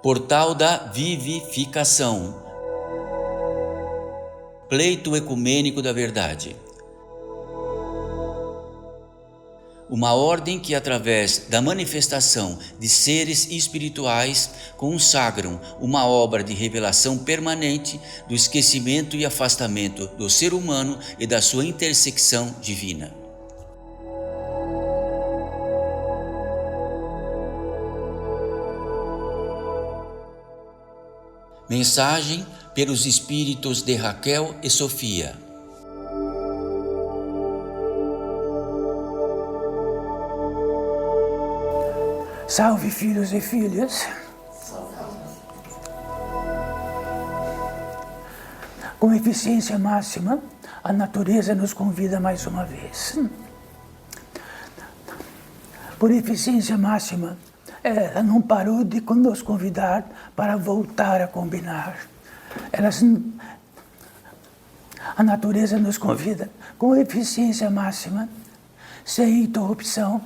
Portal da Vivificação. Pleito ecumênico da verdade. Uma ordem que, através da manifestação de seres espirituais, consagram uma obra de revelação permanente do esquecimento e afastamento do ser humano e da sua intersecção divina. Mensagem pelos espíritos de Raquel e Sofia. Salve, filhos e filhas. Com eficiência máxima, a natureza nos convida mais uma vez. Por eficiência máxima, ela não parou de nos convidar para voltar a combinar. A natureza nos convida com eficiência máxima, sem interrupção.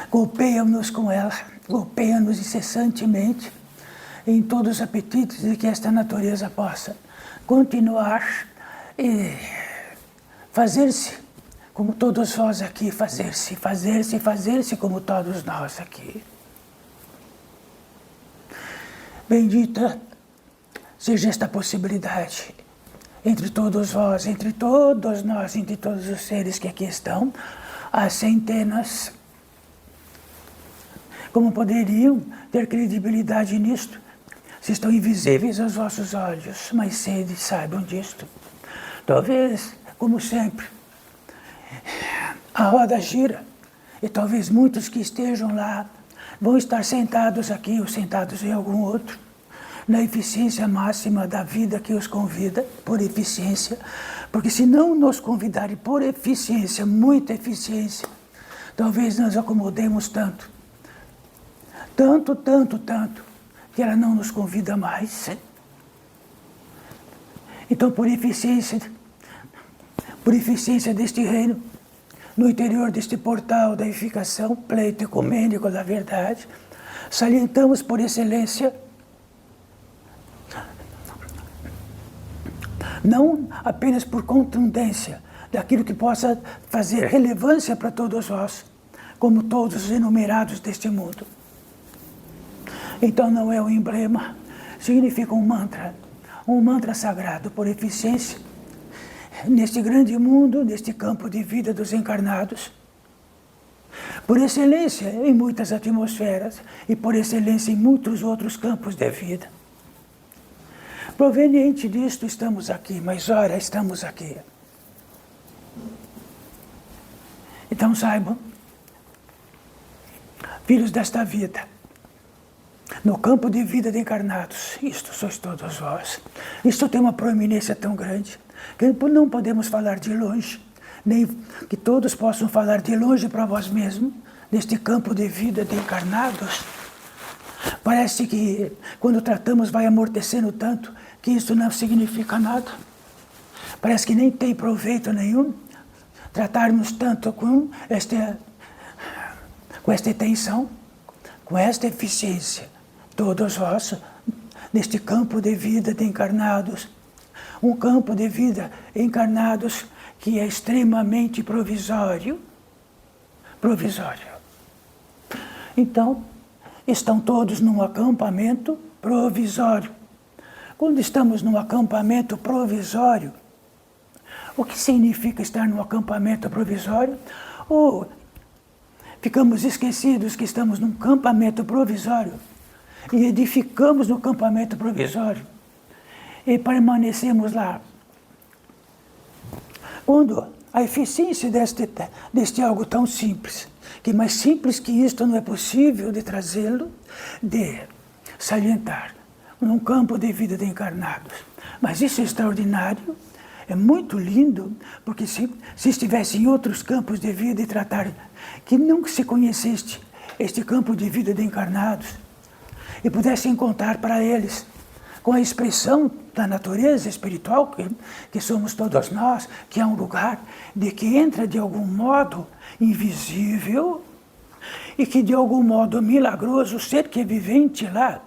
Golpeiam-nos com ela, golpeiam-nos incessantemente em todos os apetites de que esta natureza possa continuar e fazer-se como todos vós aqui, fazer-se como todos nós aqui. Bendita seja esta possibilidade entre todos vós, entre todos nós, entre todos os seres que aqui estão, há centenas. Como poderiam ter credibilidade nisto, se estão invisíveis aos vossos olhos, mas saibam disto. Talvez, como sempre, a roda gira, e talvez muitos que estejam lá vão estar sentados aqui ou sentados em algum outro, na eficiência máxima da vida que os convida, por eficiência, porque se não nos convidarem por eficiência, muita eficiência, talvez nós acomodemos tanto, que ela não nos convida mais. Então, por eficiência deste reino, no interior deste portal da edificação, pleito ecumênico da verdade, salientamos por excelência, não apenas por contundência daquilo que possa fazer relevância para todos vós, como todos os enumerados deste mundo. Então não é um emblema, significa um mantra sagrado por eficiência, neste grande mundo, neste campo de vida dos encarnados, por excelência em muitas atmosferas e por excelência em muitos outros campos de vida. Proveniente disto estamos aqui, mas ora estamos aqui. Então saibam, filhos desta vida, no campo de vida de encarnados, isto sois todos vós. Isto tem uma proeminência tão grande que não podemos falar de longe, nem que todos possam falar de longe para vós mesmos, neste campo de vida de encarnados. Parece que quando tratamos vai amortecendo tanto que isso não significa nada. Parece que nem tem proveito nenhum tratarmos tanto com esta intenção, com esta eficiência. Todos vós, neste campo de vida de encarnados, um campo de vida encarnados que é extremamente provisório. Então, estão todos num acampamento provisório. Quando estamos num acampamento provisório, o que significa estar num acampamento provisório? Ou ficamos esquecidos que estamos num acampamento provisório e edificamos no acampamento provisório e permanecemos lá. Quando a eficiência deste algo tão simples, que mais simples que isto não é possível de trazê-lo, de salientar num campo de vida de encarnados. Mas isso é extraordinário, é muito lindo, porque se estivesse em outros campos de vida e tratar que nunca se conhecesse este campo de vida de encarnados e pudessem contar para eles com a expressão da natureza espiritual que somos todos nós, que é um lugar de que entra de algum modo invisível, e que de algum modo milagroso o ser que é vivente lá,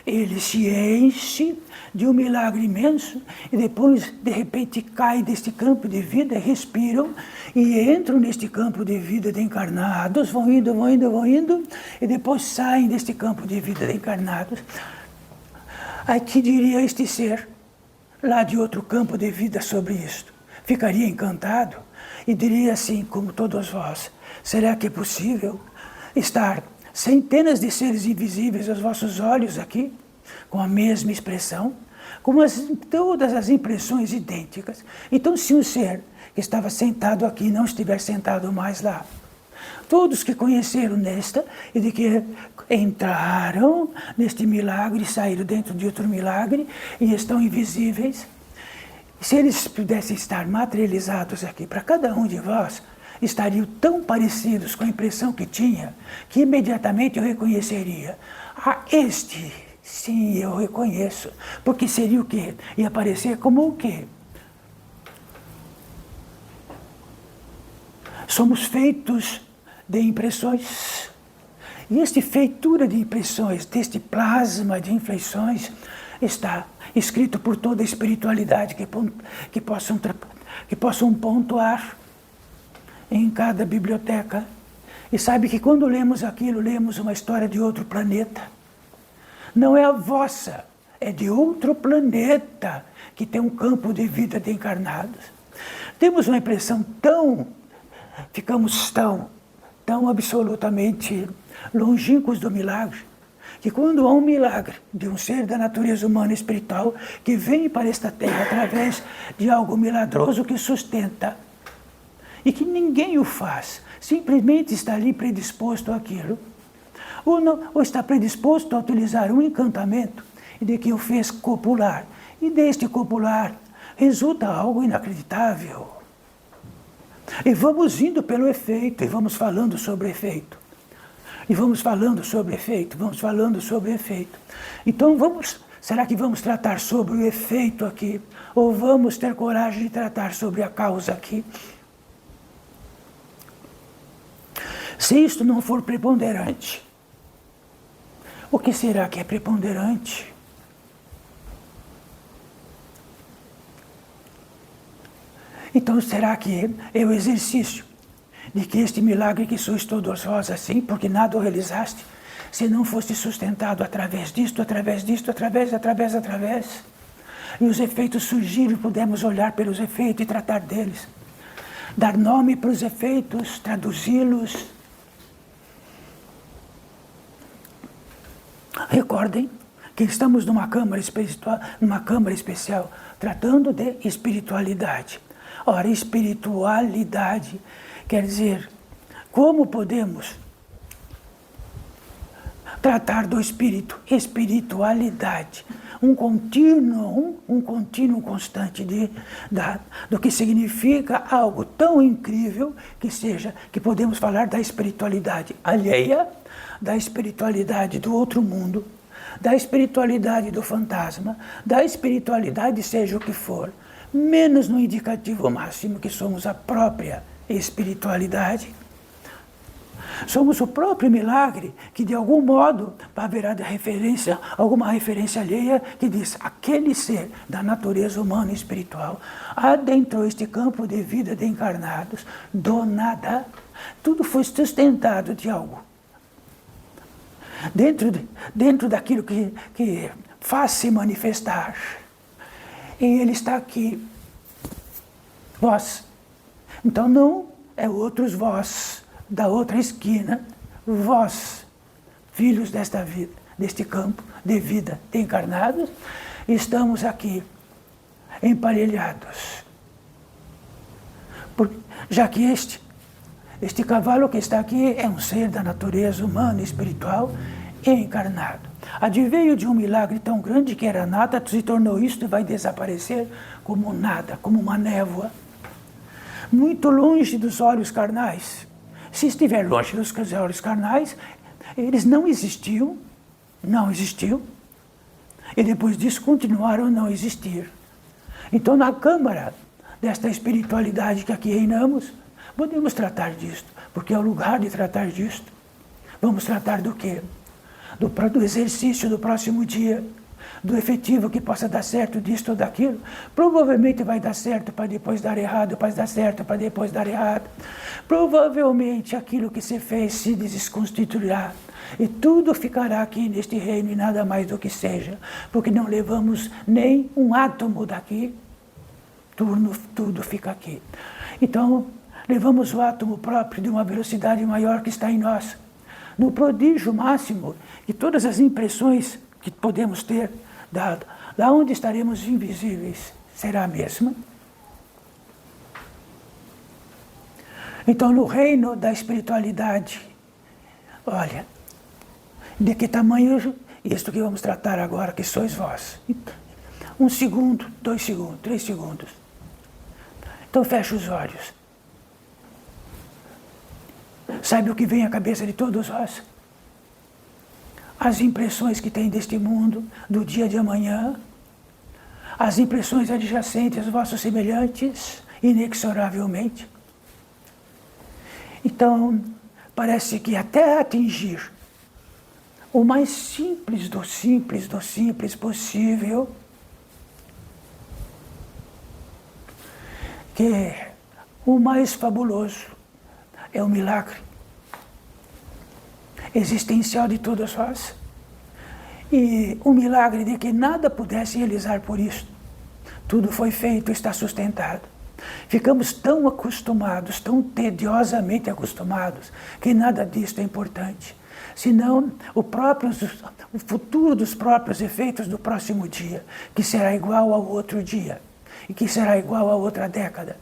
ele se enche de um milagre imenso e depois, de repente, cai deste campo de vida, respiram e entram neste campo de vida de encarnados, vão indo, e depois saem deste campo de vida de encarnados. Aí que diria este ser, lá de outro campo de vida sobre isto? Ficaria encantado e diria assim, como todos vós, será que é possível estar centenas de seres invisíveis aos vossos olhos aqui, com a mesma expressão, com todas as impressões idênticas? Então, se um ser que estava sentado aqui não estiver sentado mais lá, todos que conheceram nesta e de que entraram neste milagre, saíram dentro de outro milagre e estão invisíveis, se eles pudessem estar materializados aqui para cada um de vós, estariam tão parecidos com a impressão que tinha, que imediatamente eu reconheceria. Este, sim, eu reconheço. Porque seria o quê? Ia aparecer como o quê? Somos feitos de impressões. E esta feitura de impressões, deste plasma de inflexões, está escrito por toda a espiritualidade que possam pontuar em cada biblioteca. E sabe que quando lemos aquilo, lemos uma história de outro planeta. Não é a vossa, é de outro planeta que tem um campo de vida de encarnados. Temos uma impressão ficamos tão absolutamente longínquos do milagre, que quando há um milagre de um ser da natureza humana e espiritual que vem para esta terra através de algo milagroso que sustenta, e que ninguém o faz, simplesmente está ali predisposto àquilo, ou está predisposto a utilizar um encantamento de que o fez copular, e deste copular resulta algo inacreditável. E vamos indo pelo efeito, e vamos falando sobre efeito. E vamos falando sobre efeito, vamos falando sobre efeito. Então será que vamos tratar sobre o efeito aqui? Ou vamos ter coragem de tratar sobre a causa aqui? Se isto não for preponderante, o que será que é preponderante? Então será que é o exercício de que este milagre que sois todos vós assim, porque nada o realizaste, se não fosse sustentado através disto, através, e os efeitos surgiram, pudemos olhar pelos efeitos e tratar deles, dar nome para os efeitos, traduzi-los. Recordem que estamos numa câmara especial, tratando de espiritualidade. Ora, espiritualidade quer dizer, como podemos tratar do espírito? Espiritualidade, um contínuo constante do que significa algo tão incrível que podemos falar da espiritualidade alheia, da espiritualidade do outro mundo, da espiritualidade do fantasma, da espiritualidade seja o que for, menos no indicativo máximo que somos a própria espiritualidade. Somos o próprio milagre que, de algum modo, haverá alguma referência alheia que diz aquele ser da natureza humana e espiritual adentrou este campo de vida de encarnados do nada. Tudo foi sustentado de algo. Dentro daquilo que faz se manifestar. E ele está aqui. Vós. Então não é outros vós da outra esquina, vós, filhos desta vida, deste campo de vida de encarnados, estamos aqui emparelhados. Já que este cavalo que está aqui é um ser da natureza humana e espiritual encarnado. Adveio de um milagre tão grande que era nada, se tornou isto e vai desaparecer como nada, como uma névoa. Muito longe dos olhos carnais. Se estiver longe dos olhos carnais, eles não existiam, e depois disso continuaram a não existir. Então, na câmara desta espiritualidade que aqui reinamos, podemos tratar disto, porque é o lugar de tratar disto. Vamos tratar do quê? Do exercício do próximo dia, do efetivo que possa dar certo disso ou daquilo. Provavelmente vai dar certo para depois dar errado, para dar certo para depois dar errado. Provavelmente aquilo que se fez se desconstituirá. E tudo ficará aqui neste reino e nada mais do que seja, porque não levamos nem um átomo daqui, tudo fica aqui. Então, levamos o átomo próprio de uma velocidade maior que está em nós. No prodígio máximo, e todas as impressões que podemos ter, da onde estaremos invisíveis, será a mesma. Então, no reino da espiritualidade, olha, de que tamanho isto que vamos tratar agora, que sois vós? 1 segundo, 2 segundos, 3 segundos. Então, fecha os olhos. Sabe o que vem à cabeça de todos nós? As impressões que tem deste mundo, do dia de amanhã, as impressões adjacentes aos vossos semelhantes, inexoravelmente. Então, parece que até atingir o mais simples do simples possível, que o mais fabuloso é o milagre existencial de todos nós. E o milagre de que nada pudesse realizar por isso. Tudo foi feito, está sustentado. Ficamos tão acostumados, tão tediosamente acostumados, que nada disto é importante. Senão o futuro dos próprios efeitos do próximo dia, que será igual ao outro dia, e que será igual a outra década,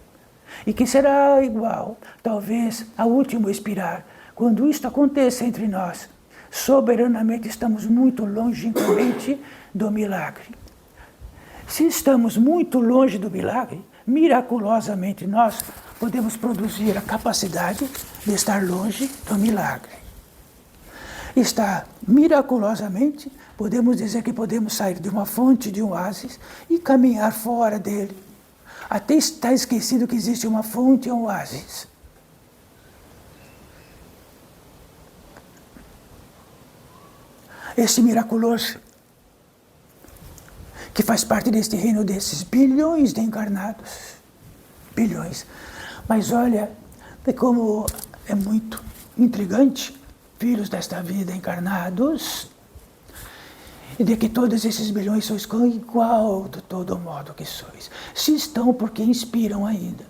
e que será igual, talvez, ao último expirar. Quando isto aconteça entre nós, soberanamente estamos muito longínquamente do milagre. Se estamos muito longe do milagre, miraculosamente nós podemos produzir a capacidade de estar longe do milagre. Está miraculosamente, podemos dizer que podemos sair de uma fonte, de um oásis, e caminhar fora dele. Até está esquecido que existe uma fonte e um oásis. Esse miraculoso, que faz parte deste reino desses bilhões de encarnados. Bilhões. Mas olha, como é muito intrigante, filhos desta vida encarnados, e de que todos esses bilhões sois igual de todo modo que sois. Se estão, porque inspiram ainda.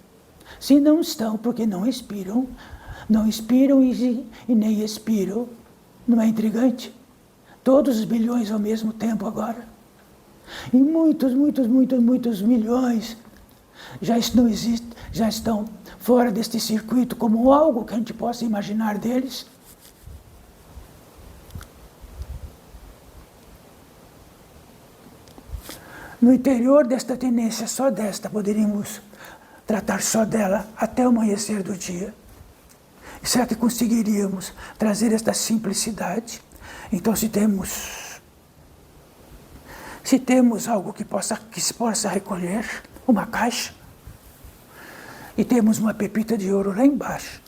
Se não estão, porque não inspiram e nem expiram. Não é intrigante? Todos os bilhões ao mesmo tempo agora. E muitos milhões já não existem, já estão fora deste circuito como algo que a gente possa imaginar deles. No interior desta tendência, só desta, poderíamos tratar só dela até o amanhecer do dia. E será que conseguiríamos trazer esta simplicidade? Então, se temos algo que se possa recolher, uma caixa, e temos uma pepita de ouro lá embaixo,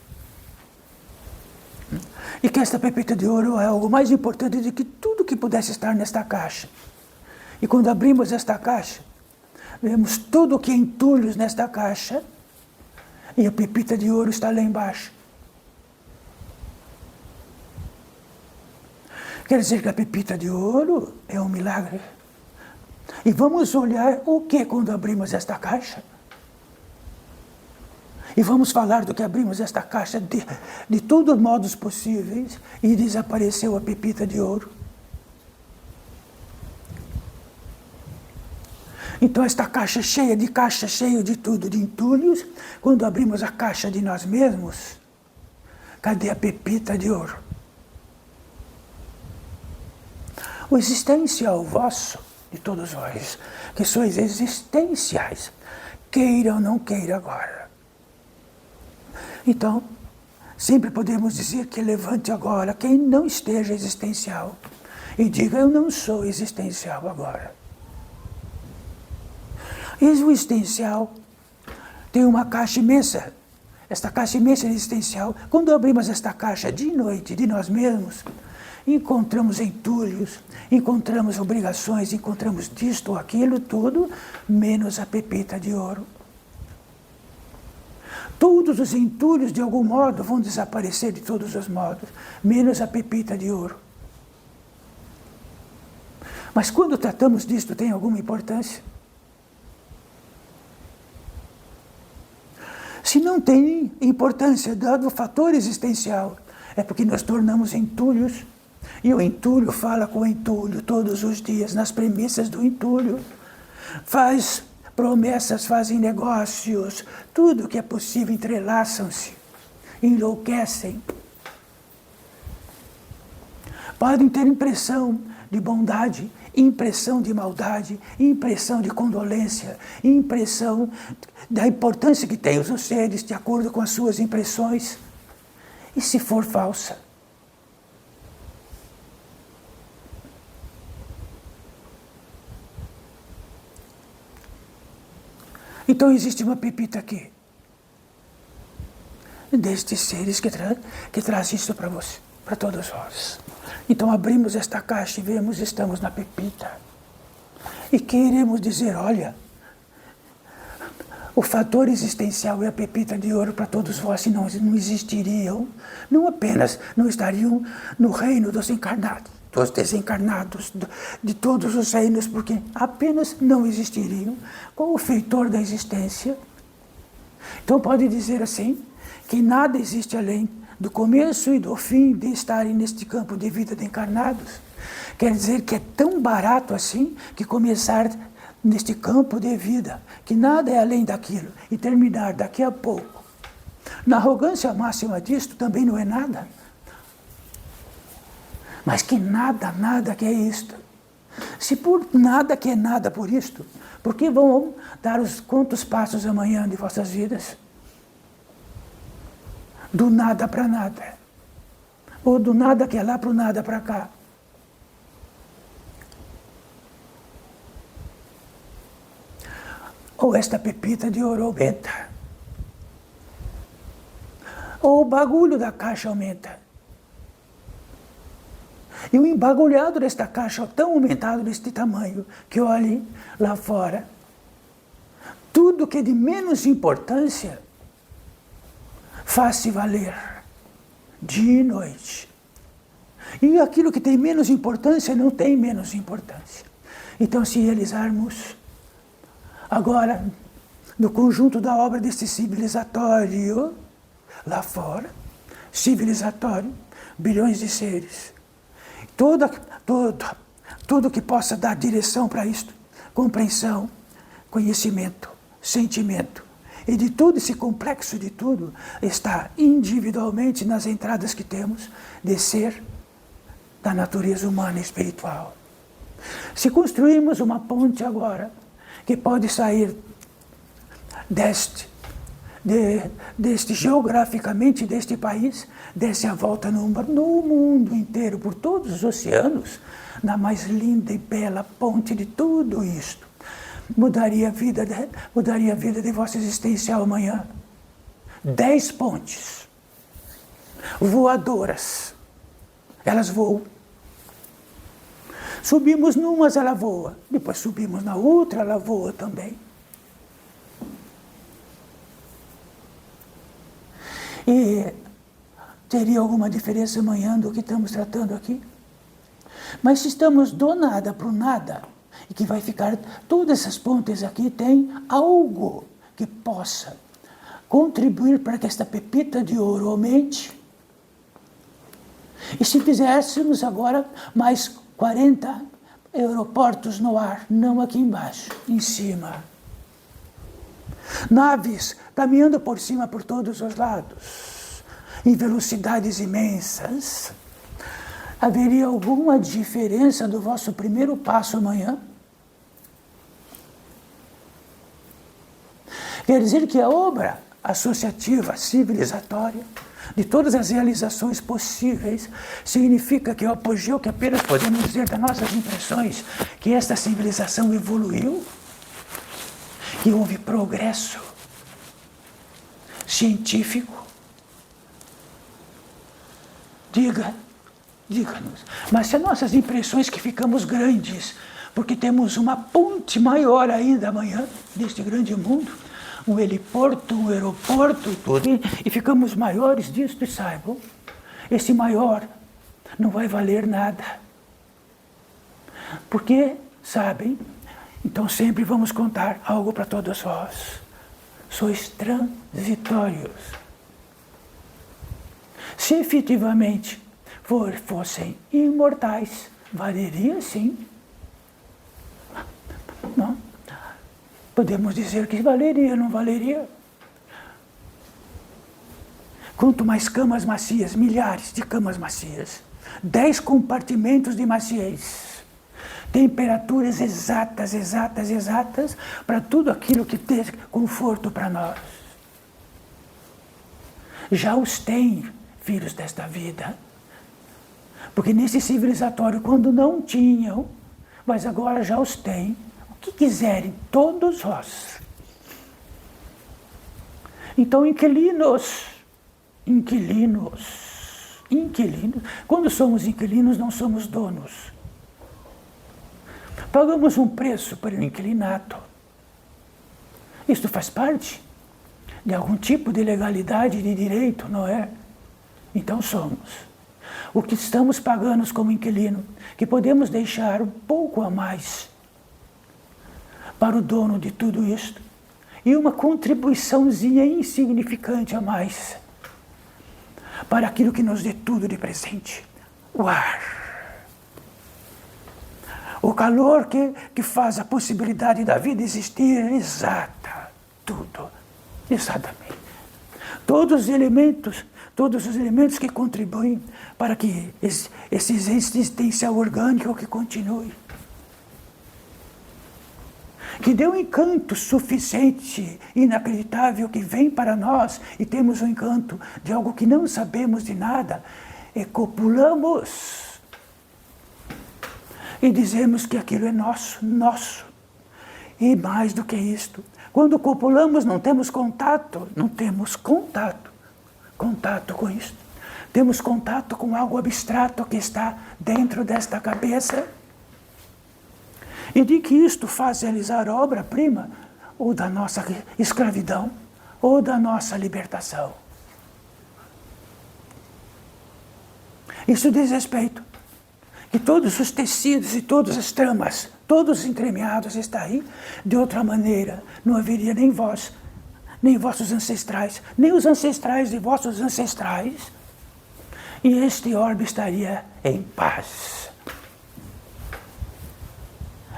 e que esta pepita de ouro é algo mais importante do que tudo que pudesse estar nesta caixa. E quando abrimos esta caixa, vemos tudo o que é entulhos nesta caixa, e a pepita de ouro está lá embaixo. Quer dizer que a pepita de ouro é um milagre. E vamos olhar o que quando abrimos esta caixa? E vamos falar do que abrimos esta caixa de todos os modos possíveis e desapareceu a pepita de ouro. Então esta caixa cheia de tudo, de entulhos, quando abrimos a caixa de nós mesmos, cadê a pepita de ouro? O existencial vosso, de todos vós, que sois existenciais, queira ou não queira agora. Então, sempre podemos dizer que levante agora quem não esteja existencial e diga: eu não sou existencial agora. E o existencial tem uma caixa imensa esta caixa imensa existencial, quando abrimos esta caixa de noite, de nós mesmos, encontramos entulhos, encontramos obrigações, encontramos disto ou aquilo, tudo, menos a pepita de ouro. Todos os entulhos, de algum modo, vão desaparecer de todos os modos, menos a pepita de ouro. Mas quando tratamos disto, tem alguma importância? Se não tem importância, dado o fator existencial, é porque nós tornamos entulhos, e o entulho fala com o entulho todos os dias, nas premissas do entulho, faz promessas, fazem negócios, tudo que é possível entrelaçam-se, enlouquecem. Podem ter impressão de bondade, impressão de maldade, impressão de condolência, impressão da importância que têm os seres de acordo com as suas impressões. E se for falsa? Então existe uma pepita aqui, destes seres que traz isso para você, para todos nós. Então abrimos esta caixa e vemos, estamos na pepita. E queremos dizer, olha, o fator existencial e a pepita de ouro para todos vós, se não existiriam, não apenas não estariam no reino dos encarnados, dos desencarnados, de todos os reinos, porque apenas não existiriam com o feitor da existência. Então pode dizer assim, que nada existe além do começo e do fim de estarem neste campo de vida de encarnados. Quer dizer que é tão barato assim, que começar neste campo de vida, que nada é além daquilo, e terminar daqui a pouco. Na arrogância máxima disto também não é nada. Mas que nada que é isto. Se por nada que é nada por isto, por que vão dar os quantos passos amanhã de vossas vidas? Do nada para nada. Ou do nada que é lá para o nada para cá. Ou esta pepita de ouro aumenta. Ou o bagulho da caixa aumenta. E o embagulhado desta caixa é tão aumentado deste tamanho, que olhe lá fora. Tudo que é de menos importância faz-se valer dia e noite. E aquilo que tem menos importância não tem menos importância. Então, se realizarmos agora, no conjunto da obra deste civilizatório, lá fora, civilizatório, bilhões de seres, tudo que possa dar direção para isto, compreensão, conhecimento, sentimento, e de todo esse complexo de tudo, está individualmente nas entradas que temos de ser da natureza humana e espiritual. Se construirmos uma ponte agora, que pode sair deste geograficamente deste país, desse a volta no mundo inteiro, por todos os oceanos, na mais linda e bela ponte de tudo isto, mudaria a vida de vossa existência amanhã. 10 pontes voadoras, elas voam. Subimos numas, ela voa. Depois subimos na outra, ela voa também. E teria alguma diferença amanhã do que estamos tratando aqui? Mas se estamos do nada para o nada, e que vai ficar, todas essas pontes aqui têm algo que possa contribuir para que esta pepita de ouro aumente. E se fizéssemos agora mais 40 aeroportos no ar, não aqui embaixo, em cima. Naves caminhando por cima por todos os lados, em velocidades imensas. Haveria alguma diferença do vosso primeiro passo amanhã? Quer dizer que a obra associativa, civilizatória, de todas as realizações possíveis, significa que o apogeu que apenas podemos dizer das nossas impressões, que esta civilização evoluiu, que houve progresso. científico? Diga-nos. Mas se as nossas impressões que ficamos grandes, porque temos uma ponte maior ainda amanhã, neste grande mundo, um heliporto, um aeroporto, tudo, e ficamos maiores disto, e saibam, esse maior não vai valer nada. Porque, sabem, então sempre vamos contar algo para todos vós. Sois transitórios. Se efetivamente fossem imortais, valeria sim. Não? Podemos dizer que valeria, não valeria? Quanto mais camas macias, milhares de camas macias, 10 compartimentos de maciez, temperaturas exatas para tudo aquilo que tem conforto para nós. Já os tem, filhos desta vida. Porque nesse civilizatório, quando não tinham, mas agora já os têm, o que quiserem, todos vós. Então, inquilinos. Quando somos inquilinos, não somos donos. Pagamos um preço para o inquilinato. Isto faz parte de algum tipo de legalidade, de direito, não é? Então somos. O que estamos pagando como inquilino, que podemos deixar um pouco a mais para o dono de tudo isto, e uma contribuiçãozinha insignificante a mais para aquilo que nos dê tudo de presente. O ar. O calor que faz a possibilidade da vida existir, exata, tudo, exatamente. Todos os elementos que contribuem para que esse existencial orgânico que continue. Que dê um encanto suficiente, inacreditável, que vem para nós e temos um encanto de algo que não sabemos de nada, e copulamos. E dizemos que aquilo é nosso. E mais do que isto, quando copulamos não temos contato com isto. Temos contato com algo abstrato que está dentro desta cabeça. E de que isto faz realizar a obra-prima, ou da nossa escravidão, ou da nossa libertação. Isso diz respeito. Que todos os tecidos e todas as tramas, todos entremeados está aí. De outra maneira, não haveria nem vós, nem vossos ancestrais, nem os ancestrais de vossos ancestrais. E este orbe estaria em paz.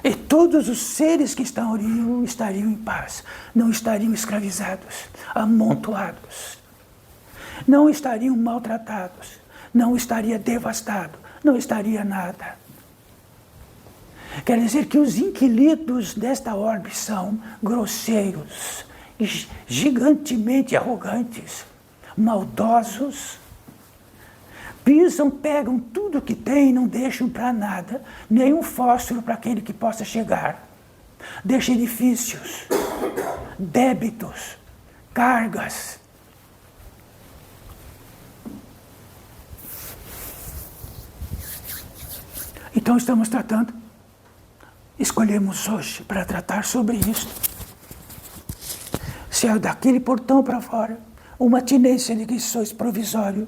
E todos os seres que estariam em paz, não estariam escravizados, amontoados, não estariam maltratados, não estaria devastado, não estaria nada. Quer dizer que os inquilinos desta orbe são grosseiros, gigantemente arrogantes, maldosos, pisam, pegam tudo que tem e não deixam para nada, nem um fósforo para aquele que possa chegar. Deixam edifícios, débitos, cargas. Então estamos escolhemos hoje para tratar sobre isso. Se é daquele portão para fora, uma tinência de que sois provisório,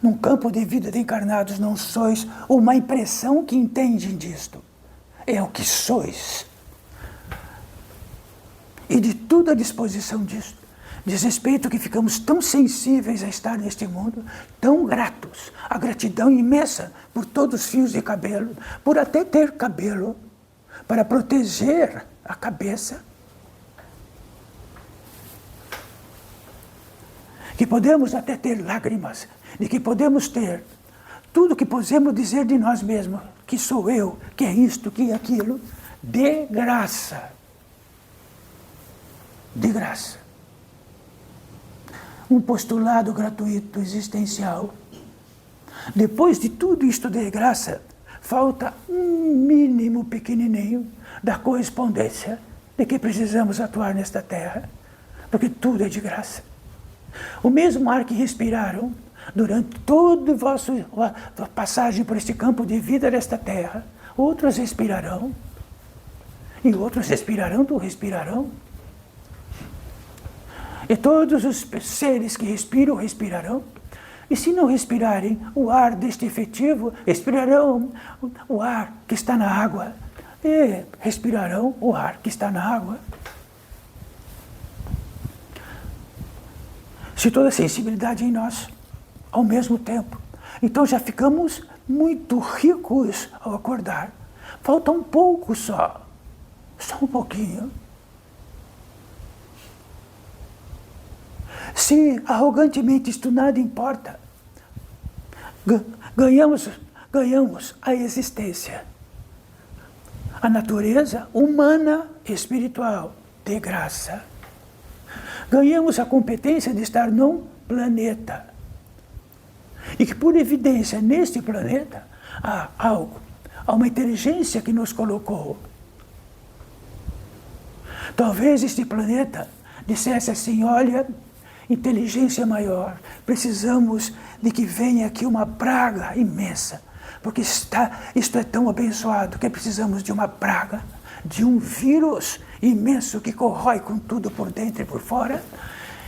num campo de vida de encarnados não sois uma impressão que entendem disto. É o que sois. E de tudo à disposição disto. Diz respeito que ficamos tão sensíveis a estar neste mundo, tão gratos, a gratidão imensa por todos os fios de cabelo, por até ter cabelo, para proteger a cabeça, que podemos até ter lágrimas, de que podemos ter tudo que podemos dizer de nós mesmos, que sou eu, que é isto, que é aquilo, de graça. De graça. Um postulado gratuito, existencial. Depois de tudo isto de graça, falta um mínimo pequenininho da correspondência de que precisamos atuar nesta terra, porque tudo é de graça. O mesmo ar que respiraram durante toda a vossa passagem por este campo de vida desta terra, outros respirarão. E outros respirarão. E todos os seres que respiram, respirarão. E se não respirarem o ar deste efetivo, respirarão o ar que está na água. E respirarão o ar que está na água. Se toda a sensibilidade em nós, ao mesmo tempo, então já ficamos muito ricos ao acordar. Falta um pouco só um pouquinho. Se arrogantemente isto nada importa, ganhamos a existência, a natureza humana e espiritual de graça. Ganhamos a competência de estar num planeta. E que, por evidência, neste planeta, há algo, há uma inteligência que nos colocou. Talvez este planeta dissesse assim: olha, inteligência maior, precisamos de que venha aqui uma praga imensa, porque isto é tão abençoado que precisamos de uma praga, de um vírus imenso que corrói com tudo por dentro e por fora.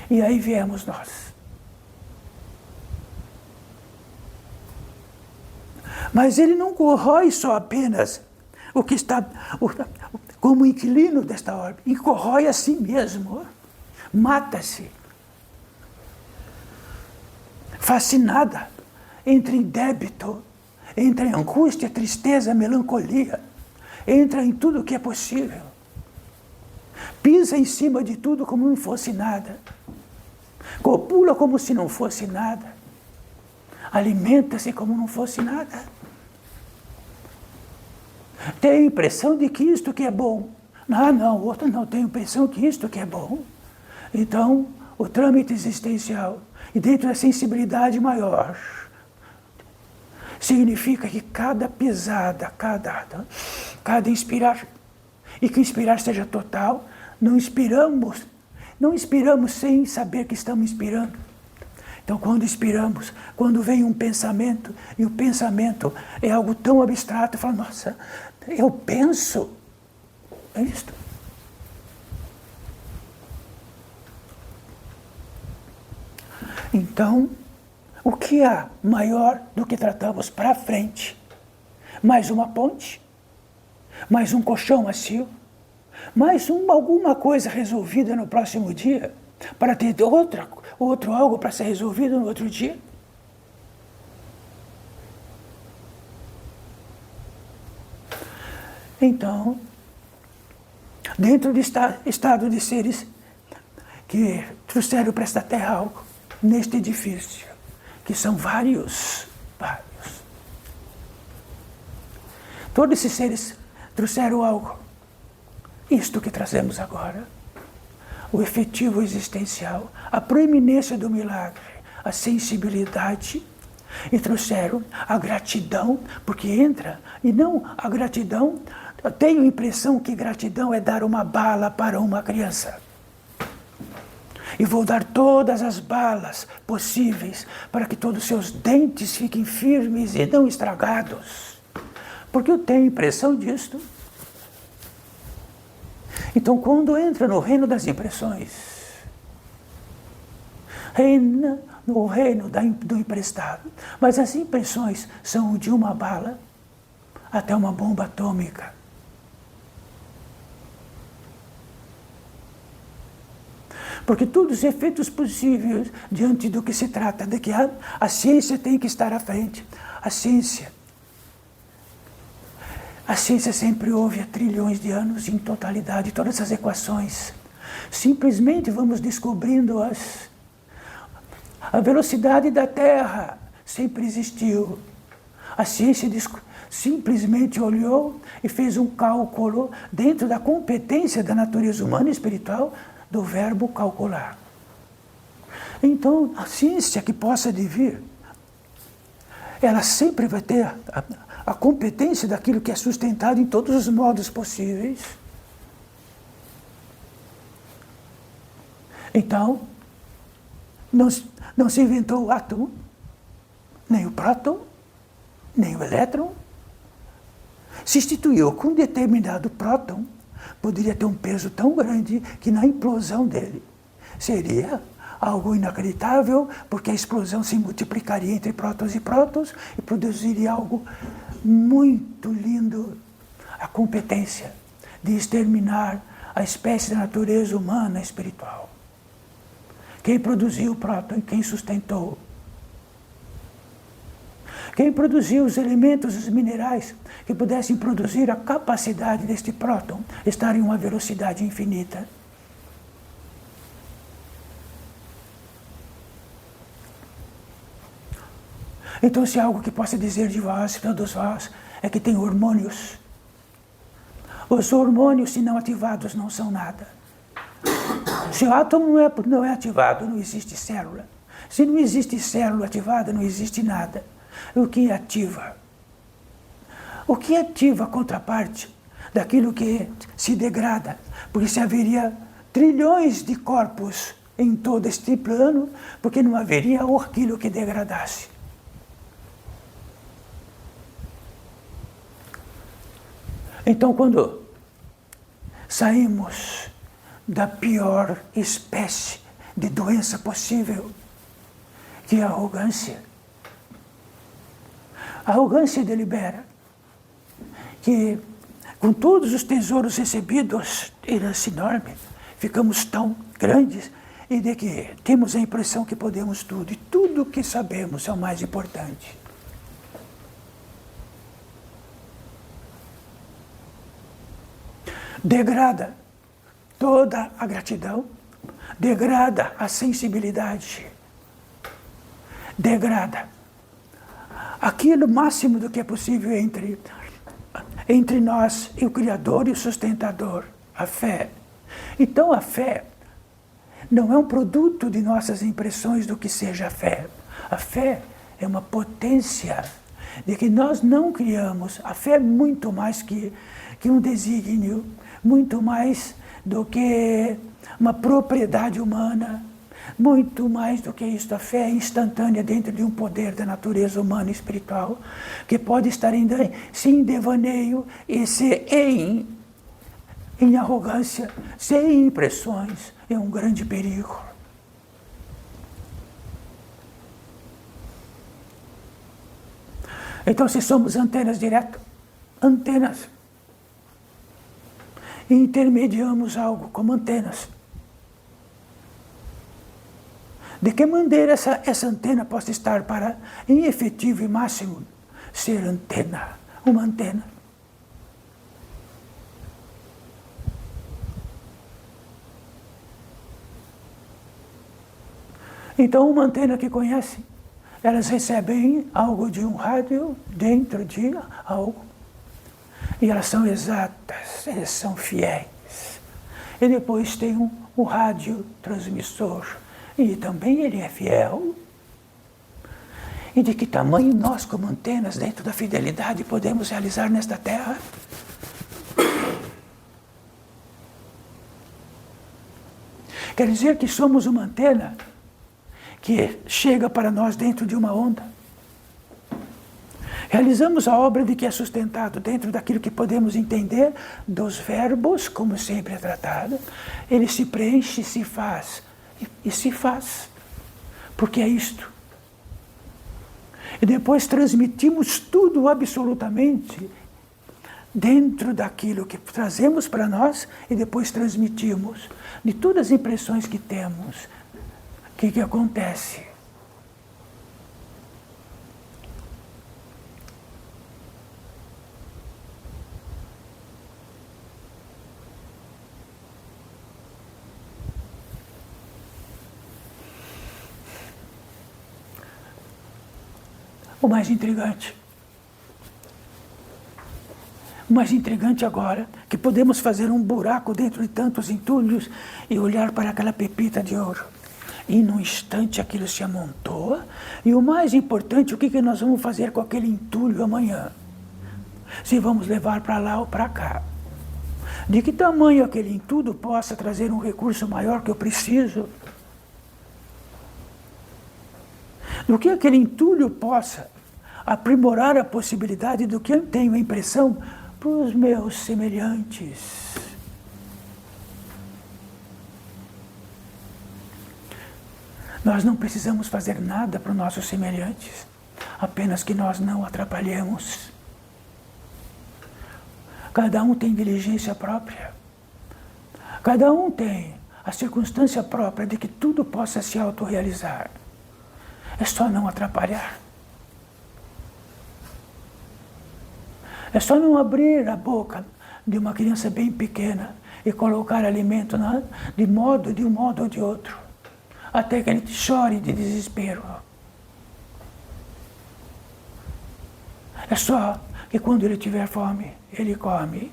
E aí viemos nós. Mas ele não corrói só apenas o que está como inquilino desta órbita, e corrói a si mesmo, mata-se. Fascinada, entra em débito, entra em angústia, tristeza, melancolia, entra em tudo o que é possível. Pisa em cima de tudo como não fosse nada. Copula como se não fosse nada. Alimenta-se como não fosse nada. Tem a impressão de que isto que é bom. Não, outro não tem a impressão que isto que é bom. Então, o trâmite existencial, e dentro da sensibilidade maior, significa que cada pisada, cada inspirar, e que o inspirar seja total, não inspiramos sem saber que estamos inspirando. Então, quando inspiramos, quando vem um pensamento, e o pensamento é algo tão abstrato, fala, nossa, eu penso. É isto. Então, o que há maior do que tratamos para frente? Mais uma ponte? Mais um colchão macio? Mais alguma coisa resolvida no próximo dia? Para ter outro algo para ser resolvido no outro dia? Então, dentro do estado de seres que trouxeram para esta terra algo, neste edifício, que são vários. Todos esses seres trouxeram algo. Isto que trazemos agora. O efetivo existencial, a proeminência do milagre, a sensibilidade, e trouxeram a gratidão, porque entra, e não a gratidão, eu tenho a impressão que gratidão é dar uma bala para uma criança. E vou dar todas as balas possíveis para que todos os seus dentes fiquem firmes e não estragados. Porque eu tenho a impressão disto. Então, quando entra no reino das impressões, reina no reino do emprestado. Mas as impressões são de uma bala até uma bomba atômica. Porque todos os efeitos possíveis diante do que se trata, de que a ciência tem que estar à frente. A ciência sempre houve há trilhões de anos, em totalidade, todas essas equações. Simplesmente vamos descobrindo a velocidade da Terra sempre existiu. A ciência simplesmente olhou e fez um cálculo dentro da competência da natureza humana e espiritual do verbo calcular. Então, a ciência que possa vir, ela sempre vai ter a competência daquilo que é sustentado em todos os modos possíveis. Então, não se inventou o átomo, nem o próton, nem o elétron. Se instituiu que um determinado próton poderia ter um peso tão grande que na implosão dele seria algo inacreditável, porque a explosão se multiplicaria entre prótons e produziria algo muito lindo. A competência de exterminar a espécie da natureza humana espiritual. Quem produziu o próton e quem sustentou? Quem produziu os elementos, os minerais, que pudessem produzir a capacidade deste próton estar em uma velocidade infinita? Então, se algo que possa dizer de vós, todos vós, é que tem hormônios. Os hormônios, se não ativados, não são nada. Se o átomo não é ativado, não existe célula. Se não existe célula ativada, não existe nada. O que ativa? O que ativa a contraparte daquilo que se degrada? Porque se haveria trilhões de corpos em todo este plano, porque não haveria aquilo que degradasse. Então, quando saímos da pior espécie de doença possível, que é a arrogância. A arrogância delibera que, com todos os tesouros recebidos, herança enorme, ficamos tão grandes e de que temos a impressão que podemos tudo, e tudo o que sabemos é o mais importante. Degrada toda a gratidão, degrada a sensibilidade, degrada aquilo máximo do que é possível entre nós e o Criador e o sustentador, a fé. Então a fé não é um produto de nossas impressões do que seja a fé. A fé é uma potência de que nós não criamos. A fé é muito mais que um desígnio, muito mais do que uma propriedade humana, muito mais do que isso. A fé é instantânea dentro de um poder da natureza humana e espiritual, que pode estar sem devaneio e ser em arrogância, sem impressões. É um grande perigo. Então, se somos antenas diretas, antenas, e intermediamos algo como antenas, de que maneira essa antena possa estar para, em efetivo e máximo, ser antena, uma antena? Então, uma antena que conhece, elas recebem algo de um rádio dentro de algo. E elas são exatas, elas são fiéis. E depois tem um radiotransmissor. E também ele é fiel. E de que tamanho nós, como antenas, dentro da fidelidade, podemos realizar nesta terra? Quer dizer que somos uma antena que chega para nós dentro de uma onda. Realizamos a obra de que é sustentado dentro daquilo que podemos entender dos verbos, como sempre é tratado. Ele se preenche, se faz. E se faz. Porque é isto. E depois transmitimos tudo absolutamente dentro daquilo que trazemos para nós e depois transmitimos. De todas as impressões que temos, o que acontece? O mais intrigante agora, que podemos fazer um buraco dentro de tantos entulhos e olhar para aquela pepita de ouro. E num instante aquilo se amontoa. E o mais importante, o que nós vamos fazer com aquele entulho amanhã? Se vamos levar para lá ou para cá. De que tamanho aquele entulho possa trazer um recurso maior que eu preciso? do que aquele entulho possa aprimorar a possibilidade do que eu tenho a impressão para os meus semelhantes. Nós não precisamos fazer nada para os nossos semelhantes, apenas que nós não atrapalhemos. Cada um tem diligência própria. Cada um tem a circunstância própria de que tudo possa se autorrealizar. É só não atrapalhar. É só não abrir a boca de uma criança bem pequena e colocar alimento de um modo ou de outro, até que ele chore de desespero. É só que quando ele tiver fome, ele come.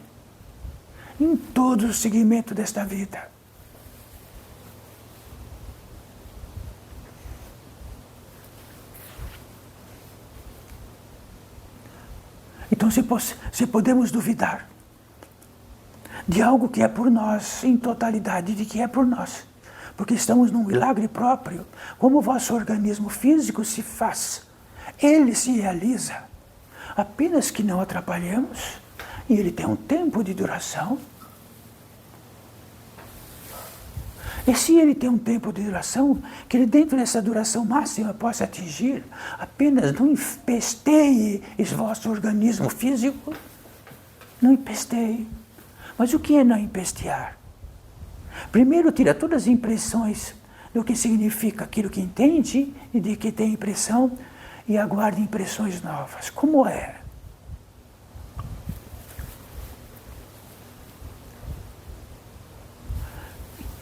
Em todo o segmento desta vida. Então, se podemos duvidar de algo que é por nós, em totalidade, de que é por nós, porque estamos num milagre próprio, como o vosso organismo físico se faz, ele se realiza, apenas que não atrapalhemos, e ele tem um tempo de duração. E se ele tem um tempo de duração, que ele dentro dessa duração máxima possa atingir, apenas não empesteie esse vosso organismo físico, não empesteie. Mas o que é não empestear? Primeiro tira todas as impressões do que significa aquilo que entende e de que tem impressão e aguarde impressões novas. Como é?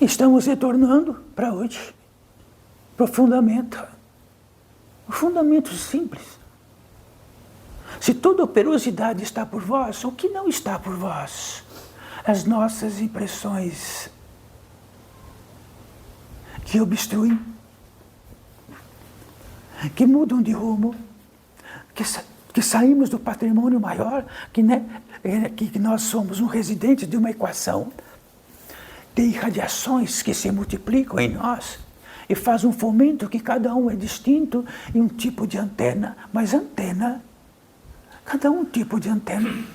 Estamos retornando para hoje, para o fundamento. O fundamento simples. Se toda operosidade está por vós, o que não está por vós? As nossas impressões que obstruem, que mudam de rumo, que saímos do patrimônio maior, que nós somos um residente de uma equação de irradiações que se multiplicam em nós e faz um fomento que cada um é distinto em um tipo de antena, mas antena, cada um tipo de antena.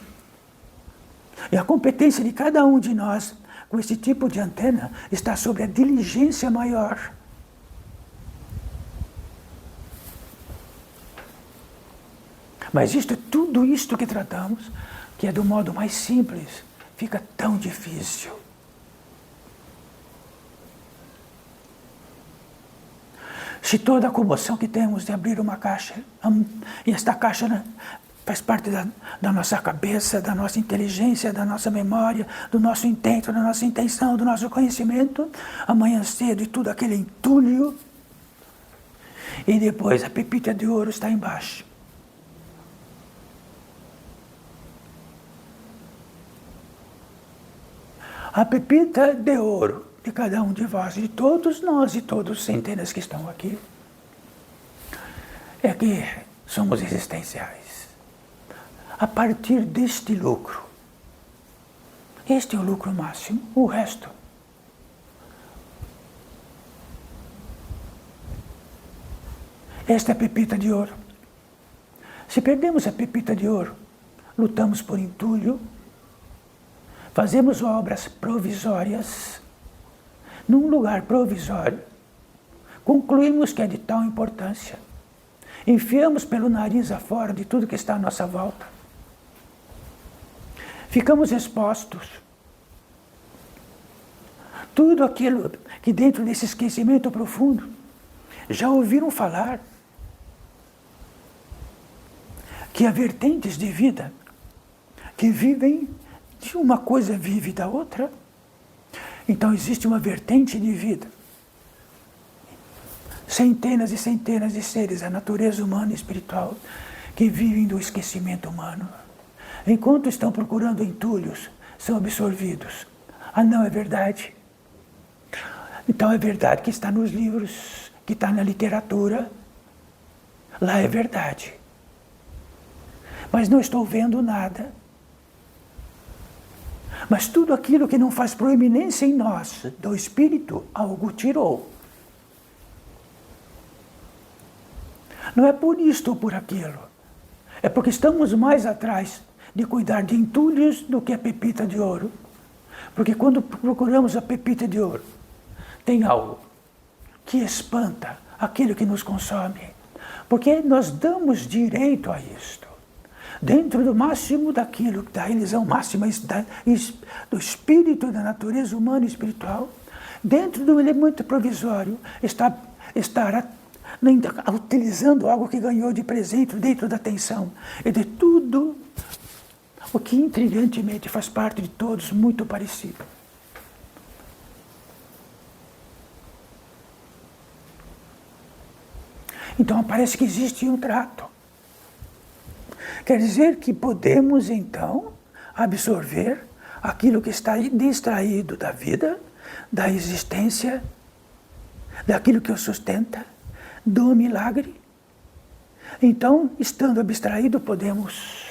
E a competência de cada um de nós com esse tipo de antena está sobre a diligência maior. Mas tudo isto que tratamos, que é do modo mais simples, fica tão difícil. Se toda a comoção que temos de abrir uma caixa, e esta caixa faz parte da nossa cabeça, da nossa inteligência, da nossa memória, do nosso intento, da nossa intenção, do nosso conhecimento, amanhã cedo e tudo aquele entulho, e depois a pepita de ouro está embaixo. A pepita de ouro de cada um de vós, de todos nós e todos os centenas que estão aqui, é que somos existenciais. A partir deste lucro, este é o lucro máximo, o resto. Esta é a pepita de ouro. Se perdemos a pepita de ouro, lutamos por entulho, fazemos obras provisórias, num lugar provisório, concluímos que é de tal importância, enfiamos pelo nariz afora de tudo que está à nossa volta, ficamos expostos. Tudo aquilo que dentro desse esquecimento profundo já ouviram falar, que há vertentes de vida que vivem de uma coisa, vive da outra. Então existe uma vertente de vida. Centenas e centenas de seres, a natureza humana e espiritual, que vivem do esquecimento humano. Enquanto estão procurando entulhos, são absorvidos. Ah, não, é verdade. Então é verdade que está nos livros, que está na literatura. Lá é verdade. Mas não estou vendo nada. Mas tudo aquilo que não faz proeminência em nós, do espírito, algo tirou. Não é por isto ou por aquilo. É porque estamos mais atrás de cuidar de entulhos do que a pepita de ouro. Porque quando procuramos a pepita de ouro, tem algo que espanta aquilo que nos consome. Porque nós damos direito a isto. Dentro do máximo daquilo, da realização máxima do espírito, da natureza humana e espiritual, dentro do elemento provisório, estará utilizando algo que ganhou de presente dentro da atenção e de tudo o que intrigantemente faz parte de todos, muito parecido. Então parece que existe um trato. Quer dizer que podemos então absorver aquilo que está distraído da vida, da existência, daquilo que o sustenta, do milagre. Então, estando abstraído, podemos